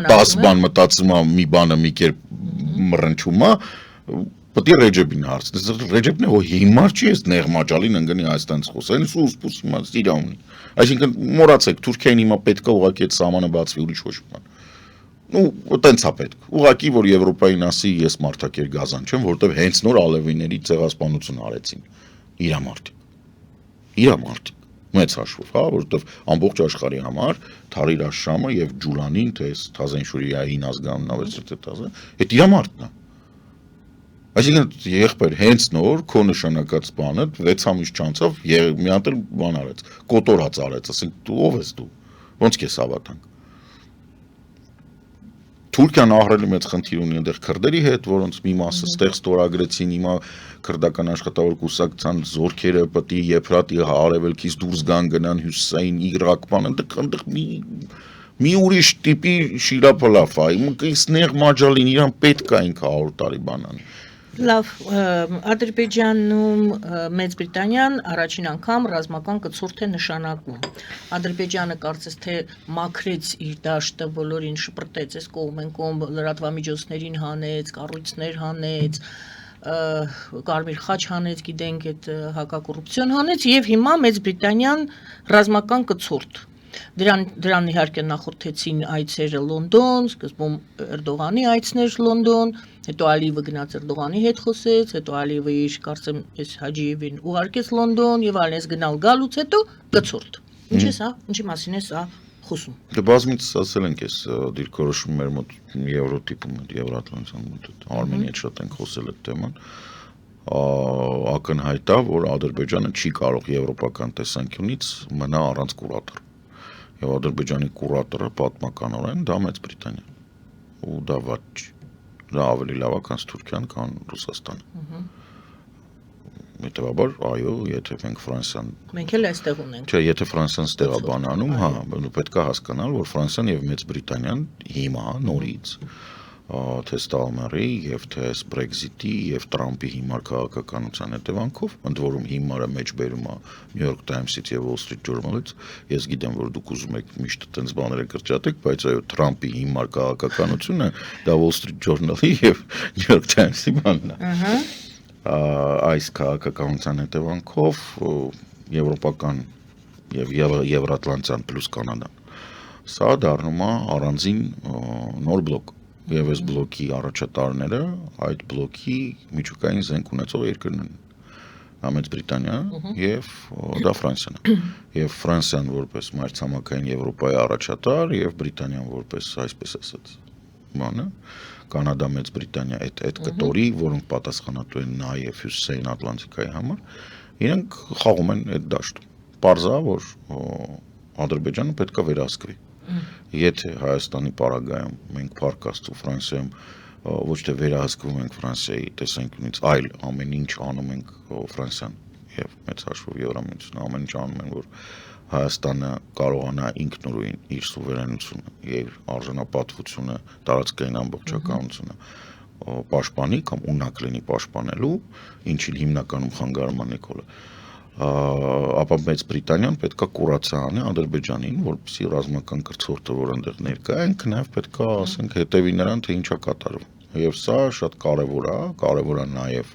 10 բան մտածում է, մի բանը մի կերպ մռնչում է, պետք է Ռեջեբին հարցնել։ Ռեջեբն է, որ հիմար չի էս նեղմաճալին ընկնի Հայաստանից խոսել, սուս հիմա իր ունի։ Այսինքն մոռացեք, Թուրքիային հիմա պետք է ուղղակի այդ սահմանը բացվի, ուրիշ ոչ բան։ Տենց է պետք։ Ուղղակի որ Եվրոպային ասի ես մարդակեր գազան չեմ, որտեվ հենց նոր ալևիների ցեղասպանություն արեցին։ Իրա մարդիկ։ Մեծ հաշվով, հա, որտեվ ամբողջ աշխարհի համար Թարիր Աշշամը եւ Ջուլանին, թե Թազեն-Շուրիային ազգանունն ավերցրեց Թազը, այդ իրա մարդն է։ Այսինքն եղբայր հենց նոր քո նշանակած բանը 6 ամիս չանցավ, մի հատ էլ բան արեց, կոտորած արեց, ասենք դու ով ես դու։ Ոնց կես հավատանք։ Թուրքիան ահռելի մեծ խնդիր ունի այնտեղ քրդերի հետ, որոնց մի մասը ստեղ ստորագրեցին, հիմա քրդական աշխատավոր կուսակցության զորքերը պետք է Եփրատի արևելքից դուրս գան գնան հյուսիսային Իրաք բան, այնտեղ մի ուրիշ տիպի շիրափլաֆ է, ինքս նեղ մաջալին իրան պետք է ինքը 100 տարի բանան։ Լավ, Ադրբեջանում Մեծ Բրիտանիան առաջին անգամ ռազմական կցորդ է նշանակում։ Ադրբեջանը կարծես թե մաքրեց իր դաշտը, բոլորին շպրտեց, այս կողմ են կողմ լրատվամիջոցներին հանեց, կառույցներ հանեց, Կարմիր խաչ հանեց, գիտենք այդ հակակոռուպցիոն հանեց եւ հիմա Մեծ Բրիտանիան ռազմական կցորդ։ Դրան իհարկե նախորդեցին այցերը Լոնդոն, սկզբում Էրդողանի այցներ Լոնդոն, հետո Ալիևը գնաց Էրդողանի հետ խոսեց, հետո Ալիևը իր կարծեմ այս Հաջիևին ուղարկեց Լոնդոն եւ այլնս գնալ գալուց հետո կցորդ։ Ինչ է սա, ինչի մասին է սա խոսում։ Դե բազմիցս ասել ենք այս դիրքորոշում մեր մոտ Եվրոտիպում, Եվրատլանտյան մոտ Արմենիայի հետ շատ ենք խոսել այդ թեման։ Ակնհայտ է, որ Ադրբեջանը չի կարող եվրոպական տեսանկյունից մնա առանց կուրատոր։ Եվ Ադրբեջանի կուրատորը պատմականորեն դա Մեծ Բրիտանիան։ Ու դա ոչ դա ավելի լավ է, քան Թուրքիան, քան Ռուսաստանը։ Հետևաբար, այո, եթե մենք Ֆրանսիան Մենք էլ այստեղ ունենք։ Չէ, եթե Ֆրանսիան ստեղ է բանանում, հա, պետք է հասկանալ, որ Ֆրանսիան եւ Մեծ Բրիտանիան հիմա նորից թե Ստալմերի եւ թե Brexit-ի եւ Տրամպի հիմար քաղաքականության հետևանքով, ընդ որում հիմարը մեջ բերում է New York Times-ից եւ Wall Street Journal-ից, ես գիտեմ, որ դուք ուզում եք միշտ այդպես բաներ կրճատեք, բայց այո, Տրամպի հիմար քաղաքականությունը դա Wall Street Journal-ի եւ New York Times-ի բանն է։ Այս քաղաքականության հետևանքով եվրոպական եւ Եվրատլանտյան պլյուս Կանադան սա դառնում է առանձին նոր բլոկ։ եւ այս բլոկի առաջատարները այդ բլոկի միջուկային զենք ունեցող երկրներն են։ Մեծ Բրիտանիան եւ դա Ֆրանսիան է։ Եվ Ֆրանսիան որպես մայրցամաքային Եվրոպայի առաջատար եւ Բրիտանիան որպես, այսպես ասած, բանը, Կանադա, Մեծ Բրիտանիա այդ կտորի, որոնք պատասխանատու են նաեւ Հյուսիսային Ատլանտիկայի համար, իրենք խաղում են այդ դաշտում։ Պարզա, որ Ադրբեջանը պետք է վերահսկվի։ Եթե Հայաստանի պարագայում մենք Փառք Աստծո Ֆրանսիայում ոչ թե վերահսկվում ենք Ֆրանսիայի տեսանկյունից, այլ ամեն ինչ անում ենք Ֆրանսիան եւ մեծ հաշվով Եվրամիությունը ամեն ինչ անում են, որ Հայաստանը կարողանա ինքնուրույն իր սուվերենությունը եւ արժանապատվությունը, տարածքային ամբողջականությունը պաշտպանի կամ ունակ լինի պաշտպանելու, ինչին հիմնականում խանգարում է Նիկոլը, ապա Մեծ Բրիտանիան պետքա կուրացի անի Ադրբեջանին, որպեսզի ռազմական կրծորդը, որ այնտեղ ներկա է, ինքը նաեւ պետքա, ասենք, հետևի նրան, թե ինչա կատարվում։ Եվ սա շատ կարևոր է նաեւ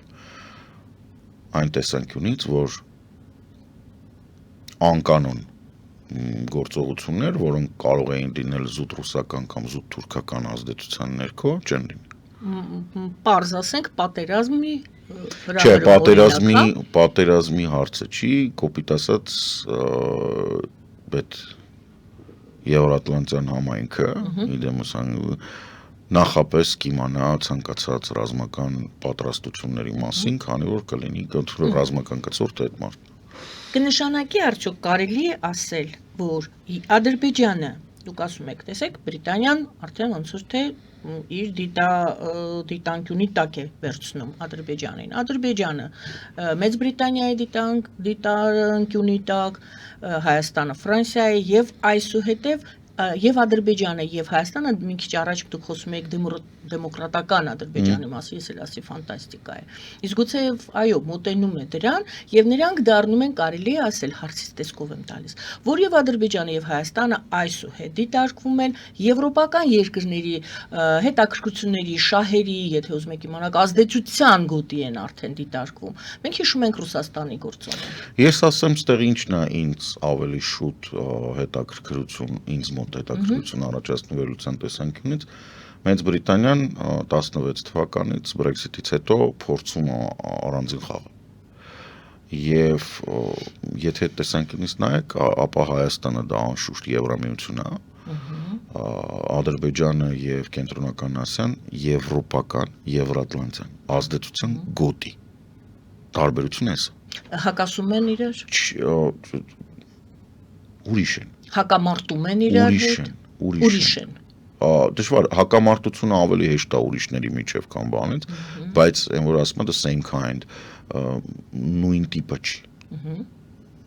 այն տեսանկյունից, որ անկանոն գործողություններ, որոնք կարող էին լինել զուտ ռուսական կամ զուտ թուրքական ազդեցության ներքո, չեն լինի։ Պարզ ասենք պատերազմի Չէ, պատերազմի հարցը չի, կոպիտ ասած այդ Եվրատլանտյան համայնքը, իդեմս նախապես կիմանա ցանկացած ռազմական պատրաստությունների մասին, քանի որ կլինի ռազմական կցորդը այդ մարդն։ Կնշանակի արդյոք կարելի է ասել, որ Ադրբեջանը, դուք ասում եք, տեսեք, Բրիտանիան արդեն ոնց որ թե իր դիտանկյունի տակ է վերցնում Ադրբեջանին։ Ադրբեջանը Մեծ Բրիտանիայի դիտանկյունի տակ, Հայաստանը Ֆրանսիայի եւ այսուհետեւ եւ Ադրբեջանը եւ Հայաստանը մի քիչ առաջ դուք խոսում եք դեմոկրատական Ադրբեջանի մասին, ես էլ ասի ֆանտաստիկա է։ Իսկ գուցե այո, մոտենում է դրան եւ նրանք դառնում են, կարելի է ասել, հարցից տեսքով եմ տալիս, որ եւ Ադրբեջանը եւ Հայաստանը այսուհետ դիտարկվում են եվրոպական երկրների հետաքրքրությունների, շահերի, եթե ուզում եք իմանալ, ազդեցության գոտի են արդեն դիտարկվում։ Մենք հիշում ենք Ռուսաստանի գործոնը։ Ես ասեմ, ստեղ ինչն է ինձ ավելի շուտ հետաքրքրություն ինձ մոտ հետաքրքրություն առաջացնում վերլուծության տեսանկյունից, Մեծ Բրիտանիան 16 թվականից Brexit-ից հետո փորձում է առանձին խաղը։ Եվ եթե տեսանկյունից նայեք, ապա Հայաստանը դա անշուշտ Եվրամիությունն է, Ադրբեջանը եւ Կենտրոնական Ասիան եվրոպական, եվրատլանտյան ազդեցության գոտի։ Տարբերությունն է սա։ Հակասում են իրար։ Ուրիշ են։ Հակամարտում են իրար հետ։ Ուրիշ են։ Դժվար հակամարտությունը ավելի հեշտ է ուրիշների միջև կամ բանից, բայց այն որ ասում են the same kind, նույն տիպը չի։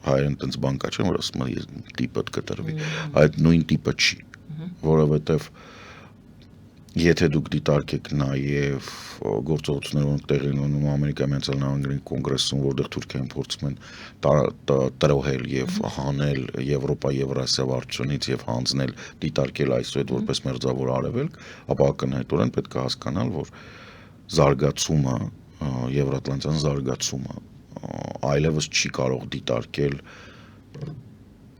Հայերեն տենց բան կա, չէ՞ որ ասում են տիպը կտրվի, այդ նույն տիպը չի, որովհետև եթե դուք դիտարկեք նաև գործողությունները, որոնք տեղի են ունենում Ամերիկայի Միացյալ Նահանգների կոնգրեսում, որտեղ Թուրքիան փորձում են տրոհել եւ հանել Եվրոպա Եվրասիա վարչությունից եւ հանձնել դիտարկել այսուհետ որպես մերձավոր արևելք, ապա ակնհայտորեն պետք է հասկանալ, որ զարգացումը, եվրատլանտյան զարգացումը այլևս չի կարող դիտարկել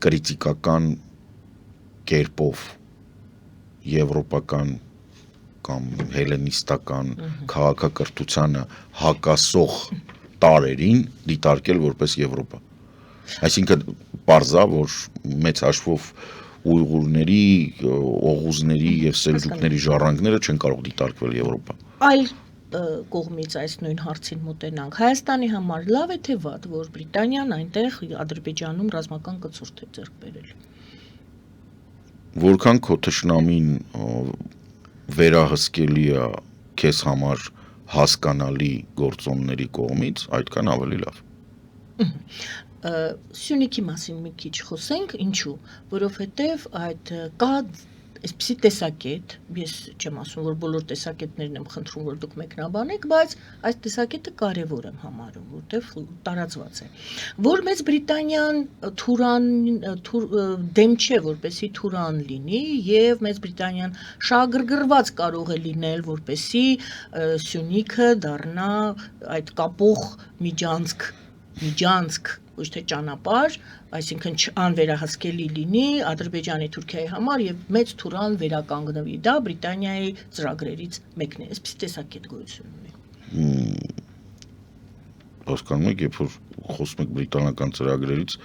կրիտիկական կերպով եվրոպական կամ հելենիստական քաղաքակրթությանը հակասող տարերին դիտարկել որպես Եվրոպա։ Այսինքն պարզա, որ մեծ հաշվով ուйղուրների, օղուզների եւ սելջուկների ժառանգները չեն կարող դիտարկվել Եվրոպա։ Այլ կողմից այս նույն հարցին մոտենանք։ Հայաստանի համար լավ է թե վատ, որ Բրիտանիան այնտեղ Ադրբեջանում ռազմական կցորդ է ձեռք բերել։ Որքան քո թշնամին վերահսկելի է քեզ համար հասկանալի գործոնների կողմից, այդքան ավելի լավ։ Սյունիքի մասին մի քիչ խոսենք, ինչու, որովհետև այդ կա այսպիսի տեսակետ, ես չեմ ասում, որ բոլոր տեսակետներն եմ խնդրում, որ դուք մեկնաբանեք, բայց այս տեսակետը կարևոր եմ համարում, որտեղ տարածված է, որ Մեծ Բրիտանիան դեմ չէ, որպեսի Թուրան լինի եւ Մեծ Բրիտանիան շահագրգռված կարող է լինել, որպեսի Սյունիքը դառնա այդ կապող միջանցք ոչ թե ճանապարհ, այսինքն անվերահսկելի լինի Ադրբեջանի Թուրքիայի համար եւ մեծ թուրան վերականգնվի։ Դա Բրիտանիայի ծրագրերից մեկն է։ Այսպես տեսակետ գոյություն ունի։ Հասկանում եք, երբ որ խոսում եք բրիտանական ծրագրերից,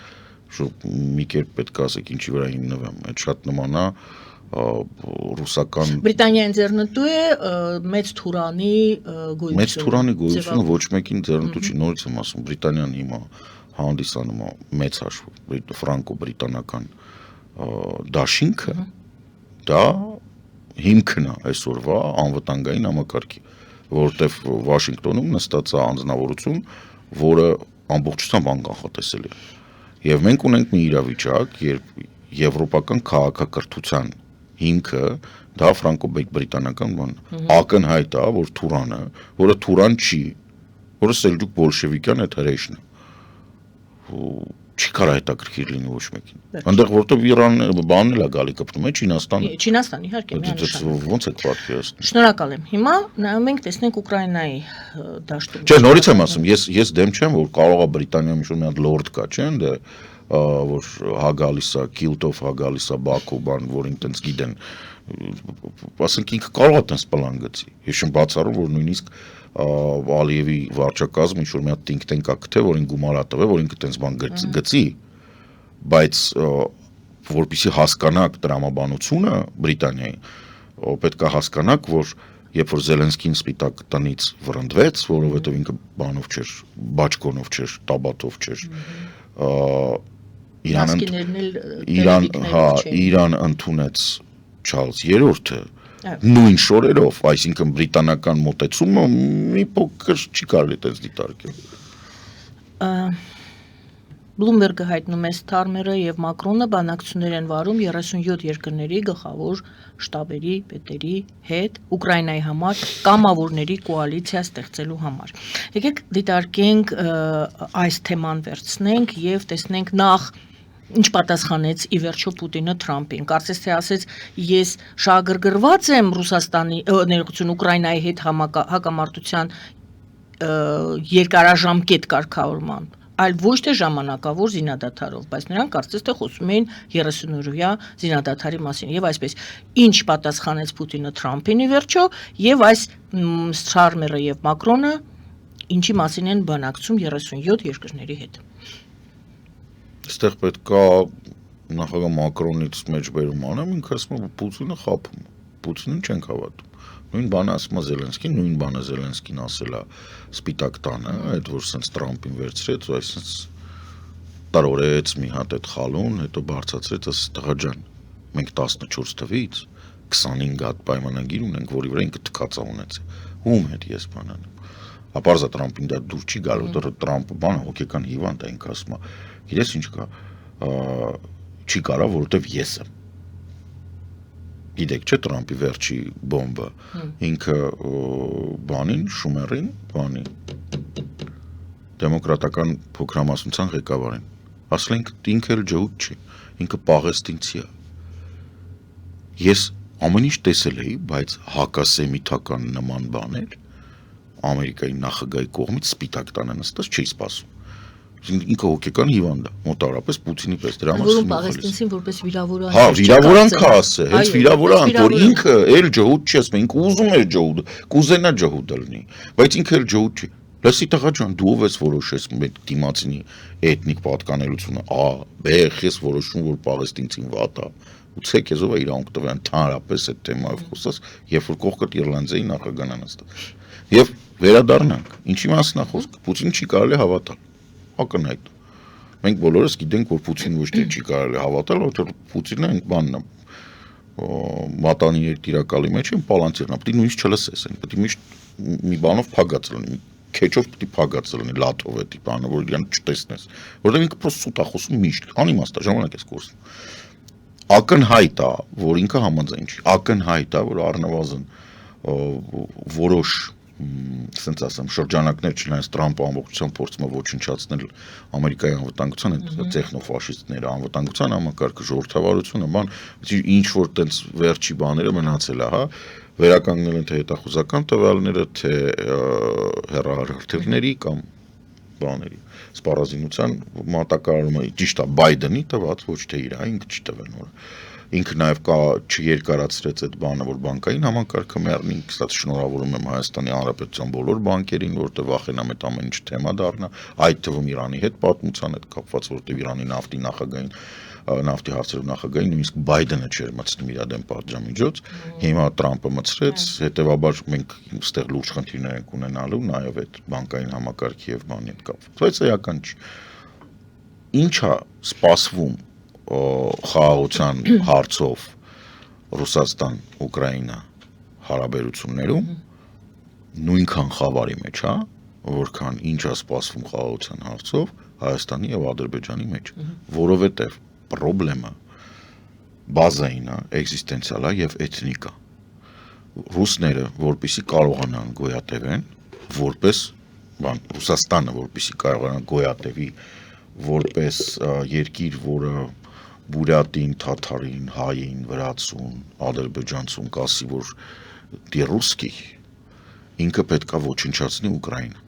շուտ մի կերպ պետք է ասեք ինչի վրա հիմնվեմ։ Այդ շատ նման է ռուսական Բրիտանիան ձեռնտու է մեծ թուրանի գոյությունը։ Մեծ թուրանի գոյությունը ոչ մեկին ձեռնտու չի, նորից եմ ասում, Բրիտանիան հիմա հանդիսանում է մեծ հաշվով ֆրանկո-բրիտանական դաշինքը, դա հիմքն է այսօրվա անվտանգային համակարգի, որովհետև Վաշինգտոնում նստած է անձնավորություն, որը ամբողջությամբ անկանխատեսելի է։ Եվ մենք ունենք մի իրավիճակ, երբ եվրոպական քաղաքակրթության հիմքը դա ֆրանկո-բրիտանական բանն ակնհայտ է, որ թուրանը, որը թուրան չի, որը սելջուկ բոլշևիկյան այդ հրեշն է, չի կարող հետաքրքիր լինի ոչ մեկին։ Այնտեղ որտեղ Իրանն բանն էլ է գալի կպտում է Չինաստանը։ Չինաստան իհարկե միանշանակ։ Ոնց է պատկերացնում։ Շնորհակալ եմ։ Հիմա նայում ենք տեսնենք Ուկրաինայի դաշտում։ Չէ, նորից եմ ասում, ես դեմ չեմ, որ կարող է Բրիտանիայում ինչ-որ մի հատ լորդ կա, չէ՞, ընդ որ հա գալիս է Կիլտով, հա գալիս է Բաքու, բան, որին տենց գիտեն, ասենք ինքը կարող է տենց պլան գծի։ Ես չեմ բացառում, որ նույնիսկ Ալիևի վարչակազմը ինչ-որ մի հատ think tank կա գտե, որին գումար է տվել, որ ինքը տենց բան գծի, բայց որպեսզի հասկանաք տրամաբանությունը Բրիտանիայի, պետք է հասկանաք, որ երբ որ Զելենսկին Սպիտակ տնից վռնդվեց, որովհետև ինքը բանով չէր, բաճկոնով չէր, տաբատով չէր, Իրան ընդունեց Չարլզ III-ը նույն շորերով, այսինքն բրիտանական մոտեցումը մի փոքր չի կարելի տես դիտարկել։ Բլումբերգը հայտնում է Սթարմերը եւ Մակրոնը բանակցություններ են վարում 37 երկրների գլխավոր շտաբերի պետերի հետ Ուկրաինայի համար կամավորների կոալիցիա ստեղծելու համար։ Եկեք դիտարկենք այս թեման վերցնենք եւ տեսնենք նախ ինչ պատասխանեց ի վերջո Պուտինը Թրամփին։ Կարծես թե ասեց ես շահագրգռված եմ Ռուսաստանի ներողություն Ուկրաինայի հետ հակամարտության երկարաժամկետ կարգավորման, այլ ոչ թե ժամանակավոր զինադադարով, բայց նրանք կարծես թե խոսում էին 30-օրյա զինադադարի մասին եւ այսպես ինչ պատասխանեց Պուտինը Թրամփին ի վերջո եւ այս Սթարմերը եւ Մակրոնը ինչի մասին են բանակցում 37 երկրների հետ։ Այստեղ պետք է նախագահ Մակրոնից մեջբերում անեմ, ինքը ասում է Պուտինը խափում, Պուտինին չենք հավատում։ Նույն բանը ասում է Զելենսկին, նույն բանը Զելենսկին ասել է Սպիտակ տանը, այդ որ սենց Թրամփին վերցրեց, ու այսպես տարօրեց մի հատ այդ խալուն, հետո բարձրացրեց, ասես տղա ջան, մենք 14 թվից 25 հատ պայմանագիր ունենք, որի վրա ինքը թքածա ունեց։ Ում հետ ես բան անեմ։ Ապարզա Թրամփին դա դուր չի գալու, Թրամփը բանը հոգեկան հիվանդ է, ինքը ասում է, գիտես ինչ կա, չի կարա, որովհետև ես եմ։ Գիտեք, չէ՞ Թրամփի վերջի բոմբը, ինքը բանին, Շումերին, բանի դեմոկրատական փոքրամասնության ղեկավարին, ասել ենք ինքը էլ ջհուդ չի, ինքը պաղեստինցի է։ Ես ամեն ինչ տեսել էի, բայց հակասեմիթական նման բաներ Ամերիկայի նախագահի կողմից Սպիտակ տանը նստած չի սպասում։ Ինքը հոգեկան հիվանդ է, մոտավորապես Պուտինի պես դրա մասին։ Որում պաղեստինցին որպես վիրավորանք։ Հա, վիրավորանք ասե, հենց վիրավորանք, որ ինքը էլ ջհուդ չի, ասում, ինքը ուզում է ջհուդ, կուզենա ջհուդ լինի, բայց ինքը էլ ջհուդ չի։ Լսի տղա ջան, դու ով ես որոշես մեր դիմացինի էթնիկ պատկանելությունը, A, B, ես որոշում որ պաղեստինցին վատ է։ Ու ցե քեզով է իրանք տվեն ընդհանրապես այդ թեմայով խոսած, երբ որ կողքդ Իռլանդիայի նախագահն նստած։ Եվ վերադառնանք, ինչի մասն է խոսքը, Պուտինին չի կարելի հավատալ։ Ակնհայտ։ Մենք բոլորս գիտենք, որ Պուտինը ոչ թե չի կարելի հավատալ, որովհետև Պուտինը այն բանն է, մատանի տիրակալի մեջ են պալանտիրն է, պետք է նույնիսկ չլսես, այն պետք է միշտ մի բանով փագած լինի, քեչով պետք է փագած լինի, լաթով է տիպ բանը, որ իրան չտեսնես, որովհետև ինքը պրոստը սուտ է խոսում միշտ, անիմաստ է, ժամանակ ես կորցնում։ Ակնհայտ է, որ ինքը համաձայն չի, ակնհայտ է, որ առնվազն որոշ ասենց ասեմ, շրջանակներ չնայած Թրամփը ամբողջությամբ փորձում է ոչնչացնել Ամերիկայի անվտանգության այդ տեխնոֆաշիստները, անվտանգության համակարգը, ժողովրդավարությունը, բան, ինչ որ տենց վերջի բաները մնացել է, հա, վերականգնել են թե հետախուզական տվյալները, թե հեռահարթերների կամ բաների սպառազինության մատակարարումը ճիշտ է Բայդենի տված ոչ թե իր ինքը չի տվել նոր ինքը նաև կա չերկարացրեց այդ բանը որ բանկային համակարգը մեռնի կստաց շնորհավորում եմ Հայաստանի Հանրապետության բոլոր բանկերին որտեղ վախենամ այդ ամեն ինչ թեմա դառնա այդ թվում Իրանի հետ պատմության հետ կապված որտեղ Իրանի նավթի նախագահային նավթի հարցերով նախագահին նույնիսկ Բայդենը չէր մտցնում իր դեմ պատժամիջոց հիմա Տրամպը մտցրեց հետեւաբար մենք այստեղ լուրջ խնդիրներ ենք ունենալու նաև այդ բանկային համակարգի եւ բանի հետ կապված բայց էական չի ինչա սպասվում խաղաղության հարցով Ռուսաստան Ուկրաինա հարաբերություններում նույնքան խավարի մեջ հա որքան ինչա սպասվում խաղաղության հարցով Հայաստանի եւ Ադրբեջանի մեջ որովհետեւ պրոբլեմը բազային է էգզիստենցիալ է եւ էթնիկ է ռուսները որպեսզի կարողանան գոյատևեն որպես բան Ռուսաստանը որպեսզի կարողանան գոյատևի որպես երկիր որը բուրյատին, թաթարին, հային, վրացուն, ադրբեջանցուն կասի որ դի ռուսկի ինքը պետքա ոչնչացնի Ուկրաինա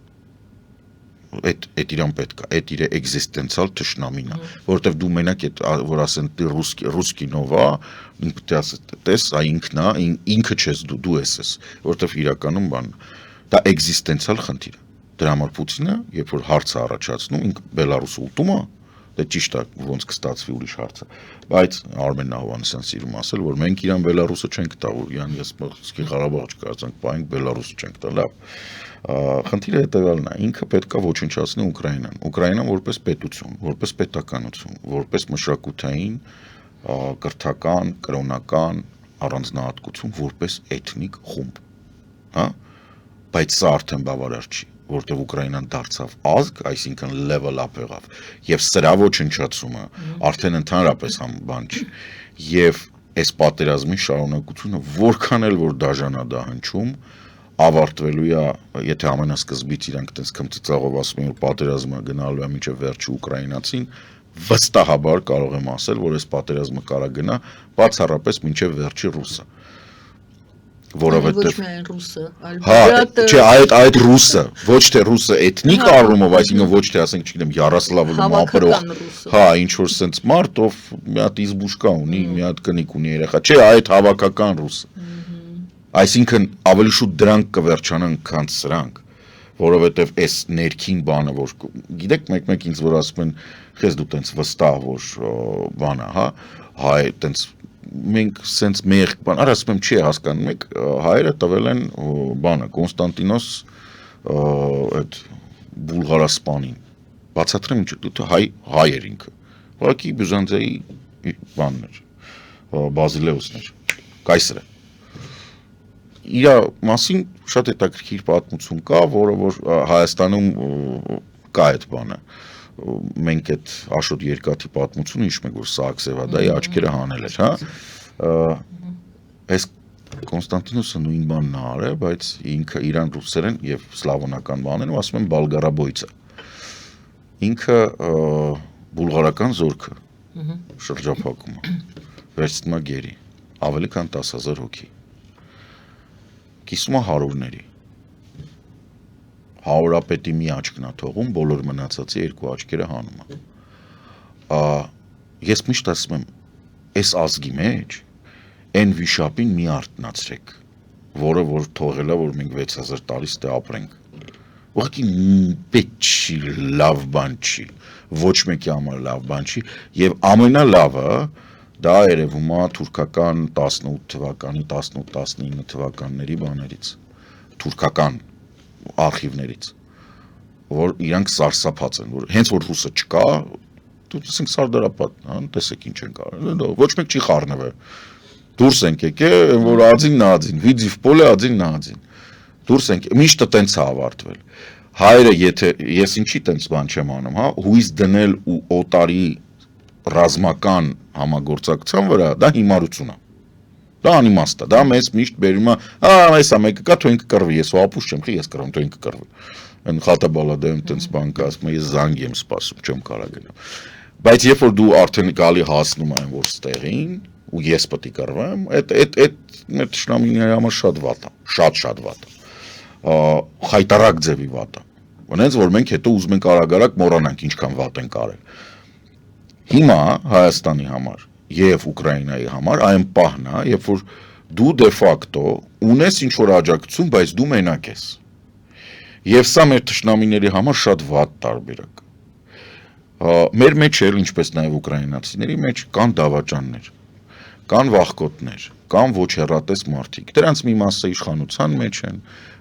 այդ իրան պետք է, այդ իր էգզիստենցիալ թշնամին է, որովհետև դու մենակ այդ որ ասեն դի ռուսկի նովա, ինքը պետք է տես, ինքն է, ինքը չես դու ես, որովհետև իրականում բան դա էգզիստենցիալ խնդիր է։ Դրա համար Պուտինը, երբ որ հարցը առաջացնում, ինքը Բելարուսը ուտում է, դա ճիշտ է, ոնց կստացվի ուրիշ հարցը, բայց Արմեն Նահովանեսյան սիրում ասել, որ մենք իրան Բելարուսը չենք տա, որ իրան ես Ղարաբաղ չկարծանք, պայենք Բելարուսը չենք տա, լավ։ Խնդիրը հետևյալն է, ինքը պետք է ոչնչացնի Ուկրաինան, Ուկրաինան որպես պետություն, որպես պետականություն, որպես մշակութային, կրթական, կրոնական առանձնահատկություն, որպես էթնիկ խումբ, հա, բայց սա արդեն բավարար չի, որտեղ Ուկրաինան դարձավ ազգ, այսինքն level up եղավ, եւ սրա ոչնչացումը արդեն ընդհանրապես բան չի, եւ այս պատերազմի շարունակությունը որքան էլ որ դաժանա դա հնչում, ավարտվելու է, եթե ամենասկզբից իրանք այդպես քմծիծաղով ասում են որ պատերազմը գնալու է մինչև վերջի ուկրաինացին, վստահաբար կարող եմ ասել, որ այս պատերազմը կարա գնա բացառապես մինչև վերջի ռուսը, որովհետև ոչ միայն ռուսը, այլ չէ, այդ ռուսը, ոչ թե ռուսը էթնիկ առումով, այսինքն ոչ թե ասենք, չգիտեմ, Յարոսլավլում ապրող, հա, ինչ որ sense մարդ, ով մի հատ իզբուշկա ունի, մի հատ կնիկ ունի երեխա, չէ, այդ հավաքական ռուսը։ Այսինքն ավելի շուտ դրանք կվերջանան, քան սրանք, որովհետև այս ներքին բանը, որ գիտեք, մեկ-մեկ ինձ որ ասում են, քեզ դու տենց վստահ որ բանա, հա, հայ տենց մենք sense մեղք բան, ասում եմ չի հասկանում եք, հայերը տվել են բանը Կոնստանտինոս այդ Բուլղարասպանին, բացատրեմ ինչ հայ էր ինքը, ուղղակի Բյուզանդիայի բանն էր, Բազիլեոսն էր, կայսրը իր մասին շատ հետաքրքիր պատմություն կա, որը որ Հայաստանում կա այդ բանը։ Մենք այդ Աշոտ Երկաթի պատմությունը հիշում ենք, որ Սահակ-Սևադայի աչքերը հանել էր, հա։ Այս Կոնստանտինոսը նույն բանն է արել, բայց ինքը իրան ռուսերեն եւ սլավոնական բաներով ասում են Բալգարաբոյցը։ Ինքը բուլղարական զորքը շրջափակում է։ Վերցնում է գերի, ավելի քան 10,000 հոգի։ Կիսում է հարուրների, հարուրապետի մի աչքն է թողում, բոլոր մնացածի երկու աչքերը հանում է։ Ես միշտ ասում եմ, այս ազգի մեջ այն վիշապին մի արթնացրեք, որը որ թողել է, որ մենք 6000 տարի ստե ապրենք։ Ուղղակի պետք չի, լավ բան չի, ոչ մեկի համար լավ բան չի, եւ ամենալավը դա երևում է թուրքական 18 թվականի, 18-19 թվականների բաներից, թուրքական արխիվներից, որ իրանք սարսափած են, որ հենց որ ռուսը չկա, տեսենք Սարդարապատ, տեսեք ինչ են կարել, ոչ մեկ չի խառնվել, դուրս ենք եկել, որ ածին նածին, վիձիվ պոլե ածին նածին, դուրս ենք, միշտ տենց է ավարտվել, հայերը եթե, ես ինչի տենց բան չեմ անում, հա, հույս դնել ու օտարի ռազմական համագործակցության վրա դա հիմարություն է։ Դա անիմաստ է, դա մեզ միշտ բերում է, այսա մեկը կա, թող ինքը կռվի, ես ապուշ չեմ, ես կռվում, թող ինքը կռվի։ Այն խատաբալադայում տենց բան կա, ասում ես զանգ եմ սպասում, չեմ կարա գնալ։ Բայց երբ որ դու արդեն գալի հասնում այն որ ստեղին, ու ես պետք է կռվեմ, այդ մեր թշնամիների համար շատ վատ է, շատ վատ է։ Խայտարակ ձևի վատ է։ Հենց որ մենք հետո ուզում ենք արագ մոռանանք ինչքան վատ ենք արել։ Հիմա Հայաստանի համար եւ Ուկրաինայի համար այն պահն է, երբ որ դու դե ֆակտո ունես ինչ որ աջակցություն, բայց դու մենակ ես։ Եվ սա մեր թշնամիների համար շատ վատ տարբերակ։ Մեր մեջ էլ, ինչպես նաև ուկրաինացիների մեջ կան դավաճաններ, կան վախկոտներ, կան ոչ հեռատես մարդիկ։ Դրանց մի մասը իշխանության մեջ են,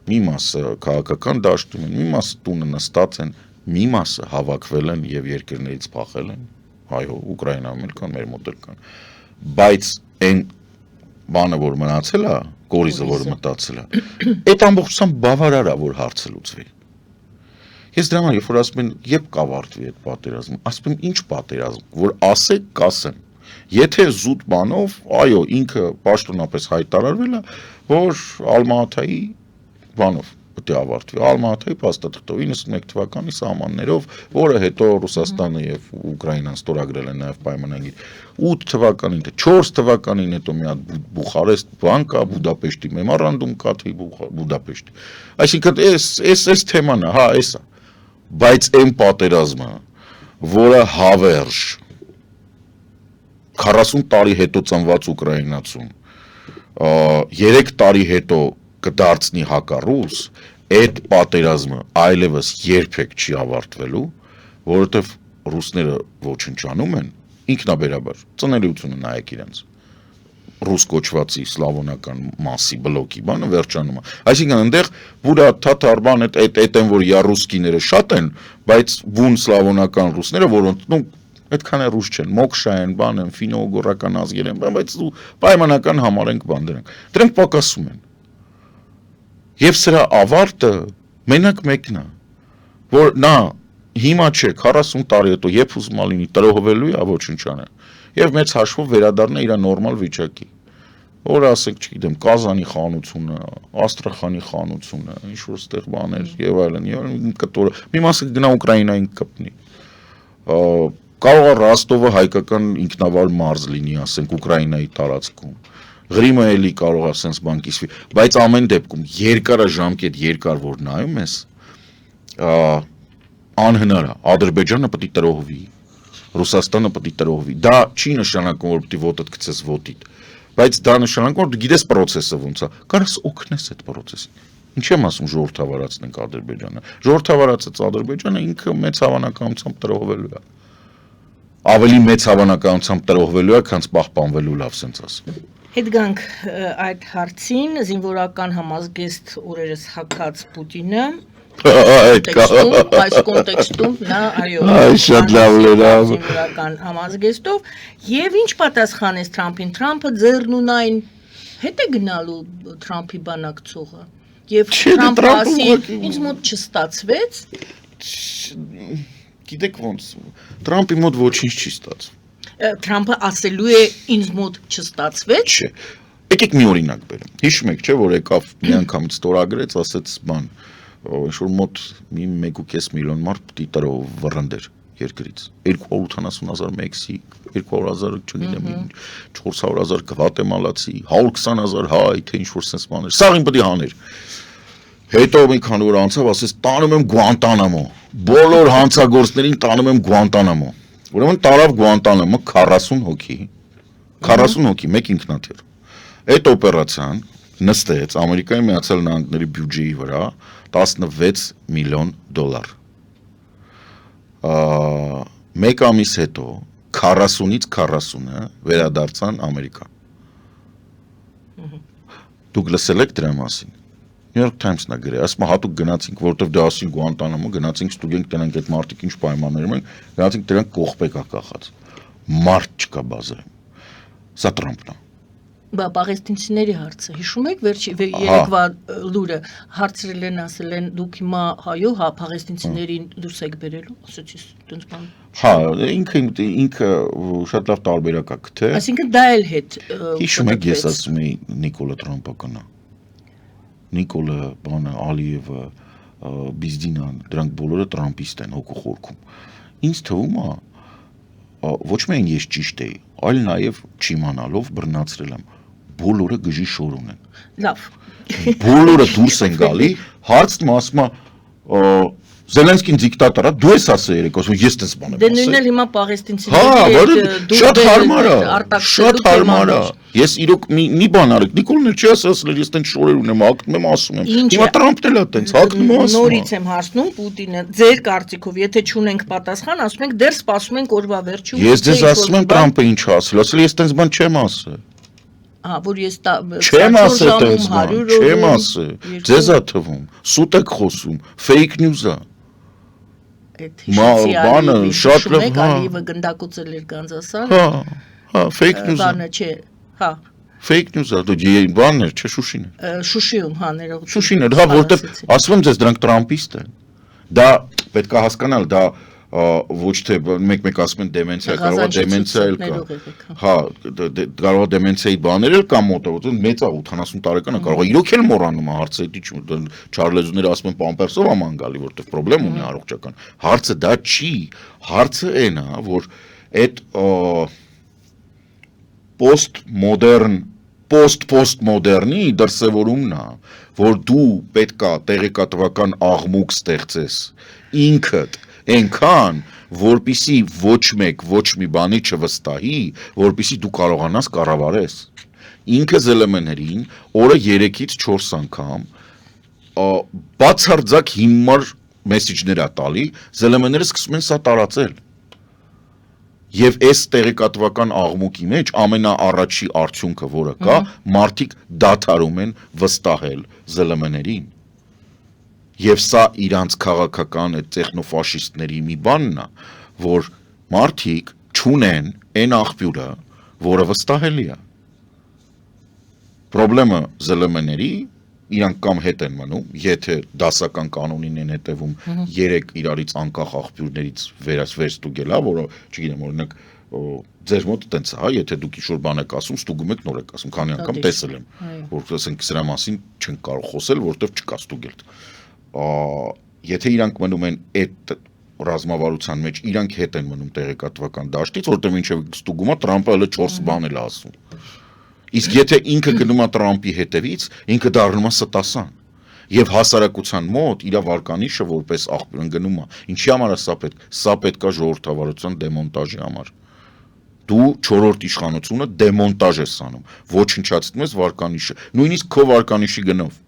մի մասը քաղաքական դաշտում են, մի մասը տունը նստած են, մի մասը հավաքվել են եւ երկրներից փախել են։ Այո, Ուկրաինայում էլ կան, մեր մոտ էլ կան։ Բայց այն բանը, որ մնացել է, կորիզը, որ մտածել է, այդ ամբողջությամբ բավարար է, որ հարցը լուծվի։ Ես դրա համար, երբ որ ասում են, երբ կավարտվի այդ պատերազմը, ասում եմ, ինչ պատերազմ, որ ասեք, կասեմ։ Եթե զուտ բանով, այո, ինքը պաշտոնապես հայտարարվել է, որ Ալմատայի բանով պետք է ավարտվի, Ալմատայի փաստաթղթով 91 թվականի սահմաններով, որը հետո Ռուսաստանը եւ Ուկրաինան ստորագրել են նաեւ պայմանագիր 8 թվականին, 4 թվականին հետո մի հատ Բուխարեստ բան կա, Բուդապեշտի մեմորանդում կա, թե Բուդապեշտի։ Այսինքն այս թեման է, հա, էսա։ Բայց այն պատերազմը, որը հավերժ 40 տարի հետո ծնված ուկրաինացուն 3 տարի հետո կդարձնի հակառուս, այդ պատերազմը այլևս երբեք չի ավարտվելու, որովհետև ռուսները ոչնչանում են ինքնաբերաբար, ծնելիությունը նայեք իրենց ռուս կոչվածի սլավոնական մասի բլոկի բանը վերջանում է։ Այսինքն այնտեղ բուրա թաթար բան այդ են որ ռուսկիները շատ են, բայց բուն սլավոնական ռուսները, որոնք այդքան է ռուս չեն, մոքշա են, բան են, ֆինո-ուգորական ազգեր են, բայց պայմանական համարենք բան դրանք պակասում են։ Եվ սրա ավարտը մենակ մեկն է, որ նա հիմա չէ 40 տարի հետո երբ ուզում լինի տրոհվելու է ոչնչանը եւ մեծ հաշվով վերադառնա իր նորմալ վիճակի։ Որ ասեք, չգիտեմ, Կազանի խանությունը, Աստրախանի խանությունը, ինչ որ ստեղ բաներ եւ այլն, կտորը։ Մի մասը գնա Ուկրաինային կպնի։ Կարող է Ռոստովը հայկական ինքնավար մարզ լինի, ասենք Ուկրաինայի տարածքում։ Ղրիմը էլի կարող է ասենց բան կիսվի, բայց ամեն դեպքում երկարաժամկետ երկար որ նայում ես, անհնար է, Ադրբեջանը պետք է տրոհվի, Ռուսաստանը պետք է տրոհվի։ Դա չի նշանակում, որ պետք է ոտդ գցես ոտիդ, բայց դա նշանակում, որ դու գիտես process-ը ոնց է, կարաս օգնես այդ process-ին։ Ինչ եմ ասում ժողովրդավարացնենք Ադրբեջանը։ Ժողովրդավարացած Ադրբեջանը ինքը մեծ հավանականությամբ տրոհվելու է։ Ավելի մեծ հավանականությամբ տրոհվելու է, քան պահպանվելու լավ sense ասեմ։ Հետ գանք այդ հարցին, զինվորական համազգեստ օրերս հակած Պուտինը այս կոնտեքստում նա այո շատ լավ լավ զինվորական համազգեստով եւ ինչ պատասխանեց Թրամփին Թրամփը ձեռնունայն հետ է գնալու Թրամփի բանակցողը եւ Թրամփը ասի ինձ մոտ չստացվեց գիտեք ոնց Թրամփի մոտ ոչինչ չի ստացվում Թրամփը ասելու է ինձ մոտ չստացվեց չէ եկեք մի օրինակ բերեմ հիշում եք չէ որ եկավ մի անգամից ստորագրեց ասեց բան ինչ որ մոտ 1.5 միլիոն մարդ պիտի տրով վռնդեր երկրից 280,000 մեքսիկ 200,000 չգիտեմ 400,000 գվատեմալացի 120,000 հայ թե ինչ որ sense բաներ սաղին պիտի հաներ հետո մի քանի օր անցավ ասեց տանում եմ Գուանտանամո բոլոր հանցագործներին տանում եմ Գուանտանամո ուրեմն տարավ Գուանտանամո 40 հոգի մեկ ինքնաթիռ այդ օպերացիան նստեց Ամերիկայի Միացյալ Նահանգների բյուջեի վրա 16 միլիոն դոլար մեկ ամիս հետո 40-ից 40-ը վերադարձան Ամերիկա դուք լսել եք դրա մասին New York Times-ն է գրել ասում հատուկ գնացինք որովհետև դա ասին Գուանտանամո գնացինք ստուգենք տնենք այդ մարդիկ ինչ պայմաններում են գնացինք դրանք կողպեկ է կախած մարդ չկա բազարում սա Թրամփն է Բա պաղեստինցիների հարցը հիշում եք երեկվա լուրը հարցրել են ասել են դուք հիմա հայո հա պաղեստինցիներին դուրս եք բերելու ասեցի տենց բան Հա ինքը շատ լավ տարբերակ է գտե Այսինքն դա էլ հետ Հիշում եք ես ասում էի Նիկոլա Թրամփականա Նիկոլը բանը Ալիևը Բիզդինան դրանք բոլորը Թրամփիստ են հոգու խորքում Ինձ թվում է ոչ միայն ես ճիշտ էի այլ նաև չիմանալով բռնացրել եմ բոլորը գժի շոր ունեն Լավ Բոլորը դուրս են գալի հարցն ասում է Զելենսկին դիկտատոր է, դու ես ասել երեկոս, ու ես տես բան եմ Դե նույնն ասել։ էլ հիմա Հա, պաղեստինցիների շատ հարմար է, շատ հարմար է։ Ես իրոք մի բան արեք, Նիկոլն էլ չի ասել, ես տենց շորեր ունեմ, հագնում եմ, ասում եմ։ Հիմա Տրամփն էլ է տենց, հագնում եմ, ասում։ Նորից եմ հարցնում Պուտինը, ձեր կարծիքով, եթե չունենք պատասխան, ասում ենք դեռ սպասում ենք օրվա վերջում։ Ես ձեզ ասում եմ Տրամփը ինչ ասել, ասել ես տենց բան չեմ ասել։ Ահա, որ ես Չեմ ասել տենց բան, չեմ ասել։ Ձեզ է թվում, սուտ եք խոսում, fake news է։ Այդ բանը շատ լավ, հա։ Ալիևը գնդակոծել էր Գանձասար։ Հա, fake news է։ Բանը չէ, հա։ Fake news է, դու բանն էր, չէ, Շուշին է։ Շուշիում, հա, ներողություն։ Շուշին է, հա, որտեղ ասում եմ ձեզ դրանք տրամպիստ են։ Դա պետք է հասկանալ, դա ոչ թե մեկ ասում են դեմենցիա, կարող է դեմենցիա էլ կա։ Հա, կարող է դեմենցիայի բաներ էլ կա մոտը, մեծ է 80 տարեկան է, կարող է իրոք էլ մոռանում է հարցը, դի չարլեզուները ասում են պամպերսով աման գալի, որտեղ խնդրեմ ունի առողջական։ Հարցը դա չի, հարցը այն է, որ այդ post-մոդեռնի դրսևորումն է, որ դու պետքա տեղեկատվական աղմուկ ստեղծես ինքդ այնքան, որպիսի ոչ մեկ, ոչ մի բանի չվստահի, որպիսի դու կարողանաս կառավարես։ Ինքը ԶԼՄ-ներին օրը 3-ից 4 անգամ բացարձակ հիմար մեսիջներ է տալի, ԶԼՄ-ները սկսում են սա տարածել։ Եվ այս տեղեկատվական աղմուկի մեջ ամենաառաջի արդյունքը, որը կա, մարդիկ դադարում են վստահել ԶԼՄ-ներին։ Եվ սա իրանց քաղաքական այդ տեխնոֆաշիստների մի բանն է, որ մարդիկ չունեն այն աղբյուրը, որը վստահելի է։ Պրոբլեմը ԶԼՄ-ների, իրանք կամ հետ են մնում, եթե դասական կանոնին են հետևում 3 իրարից անկախ աղբյուրներից վերստուգելա, որը, չգիտեմ, օրինակ ձեր մոտ տենց է, հա, եթե դուք ինչ-որ բան եք ասում, ստուգում եք, նոր եք ասում, քանի անգամ տեսել եմ, որ ասենք սրա մասին չեն կարող խոսել, որովհետև չկա ստուգել։ Եթե իրանք մնում են այդ ռազմավարության մեջ, իրանք հետ են մնում տեղեկատվական դաշտից, որտեղ մինչև ստուգումը Տրամփը հələ 4 բան էլ ասում։ Իսկ եթե ինքը գնում է Տրամփի հետևից, ինքը դառնում է ստասան։ Եվ հասարակության մոտ իր վարկանիշը որպես աղբյուր ընկնում է։ Ինչի համար է սա պետք։ Սա պետք է ժողովրդավարության դեմոնտաժի համար։ Դու 4-րդ իշխանությունը դեմոնտաժ ես անում, ոչնչացնում ես վարկանիշը, նույնիսկ քո վարկանիշի գնով։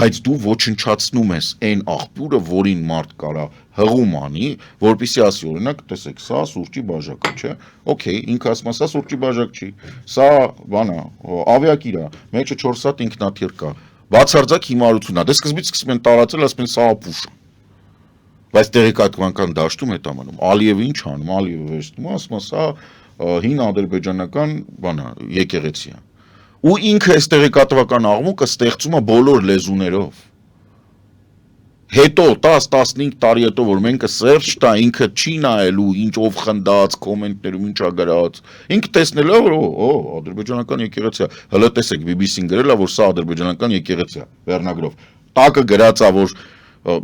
Բայց դու ոչնչացնում ես այն աղբյուրը, որին մարդ կարա հղում անի, որպեսզի ասի, օրինակ, տեսեք, սա սուրճի բաժակ է, չէ՞։ Okay, ինքը ասում է, սա սուրճի բաժակ չի։ Սա բան է, ավիակիր է, մեջը 4 հատ ինքնաթիռ կա։ Բացարձակ հիմարություն է։ Դե սկզբից սկսում են տարածել, ասում են սա ապուշ է։ Բայց տեղեկատվական դաշտում է տամանում։ Ալիևը ինչ անում, Ալիևը վերցնում է, ասում է, սա հին ադրբեջանական բան է, եկեղեցի է։ Ու ինքը այս տեղեկատվական աղմուկը ստեղծում է բոլոր լեզուներով։ Հետո 10-15 տարի հետո որ մենք սերջ տա ինքը չի նայելու ինչ ով խնդած կոմենտներում ինչ ա գրած ինքը տեսնել է որ ադրբեջանական եկեղեցի է հələ տեսեք BBC-ն գրել է որ սա ադրբեջանական եկեղեցի է վերնագրով տակը գրած է որ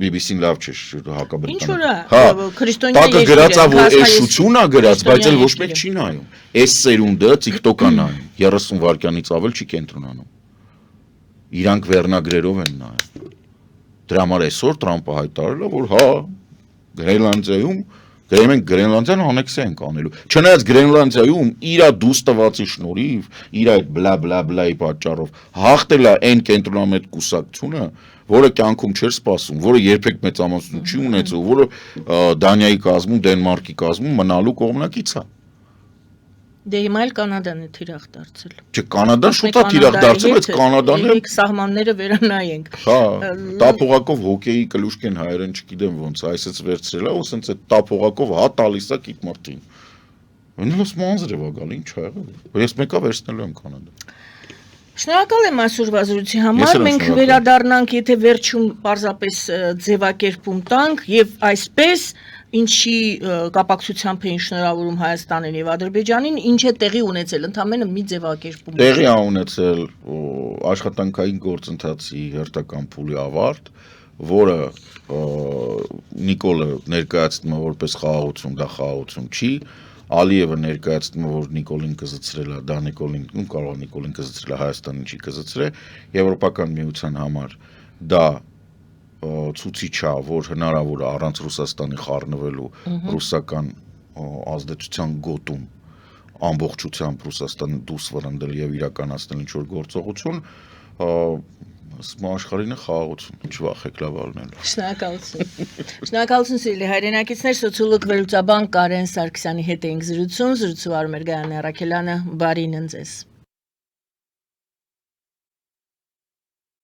BBC-ն լավ չէ հակաբրիտանական քրիստոնյա տակը գրած է որ էշություն է գրած բայց էլ ոչ մեկ չի նայում այս սերունդը TikTok-ը նայում 30 վայրկյանից ավել չի կենտրոնանում իրանք վերնագրերով են նայում Դրա համար այսօր Տրամփը հայտարարել է, որ հա Գրենլանդիայում գրեմ ենք Գրենլանդիան անեքսիա ենք անելու։ Չնայած Գրենլանդիայում իր դուս տվածի շնորհիվ, իր այդ բլա-բլա-բլայի պատճառով հաղթել է այն կենտրոնամետ կուսակցությունը, որը կյանքում չէր սպասում, որը երբեք մեծամասնություն չի ունեցել, որը Դանիայի կազմում, Դենմարկի կազմում մնալու կողմնակից է։ Դե հիմա էլ Կանադան է թիրախ դարձել։ Չէ, Կանադան շուտ է թիրախ դարձել, բայց Կանադան է սահմանները վերանայենք։ Հա, տափողակով հոկեյի կլուշկեն հայերեն չգիտեմ ոնց, այսից վերցրել է, ու ասենց այդ տափողակով հա տալիս է կիտ մարտին։ Ինձ մանզր է գալ, ինչ ա եղել։ Ես մեկա վերցնելու եմ Կանադա։ Շնորհակալ եմ այսօրվա զրույցի համար։ Մենք վերադառնանք, եթե վերջում պարզապես ձևակերպում տանք եւ այսպես ինչի կապակցությամբ էին շնորհավորում Հայաստանին եւ Ադրբեջանին, ինչ է տեղի ունեցել, ընդամենը մի ձևակերպում։ Տեղի ա ունեցել աշխատանքային գործընթացի հերթական փուլի ավարտ, որը Նիկոլը ներկայացնում է որպես խաղաղություն, դա խաղաղություն չի, Ալիևը ներկայացնում է, որ Նիկոլին կզցրել է, դա Նիկոլին, կարող է Նիկոլին կզցրել է, Հայաստանին չի կզցրել, Եվրոպական միության համար դա ցուցիչ է, որ հնարավոր է առանց Ռուսաստանի խառնվելու ռուսական ազդեցության գոտում ամբողջությամբ Ռուսաստանը դուրս վրընդել եւ իրականացնել ինչ-որ գործողություն, աշխարհինը խաղաղություն, ինչ վախեք, լավ ալնել։ Շնորհակալություն։ Շնորհակալություն սիրելի հայրենակիցներ, սոցիոլոգ վերլուծաբան Կարեն Սարգսյանի հետ էինք զրուցում, զրուցում Արմեր Գայանն Առաքելյանը, բարին ընձեզ։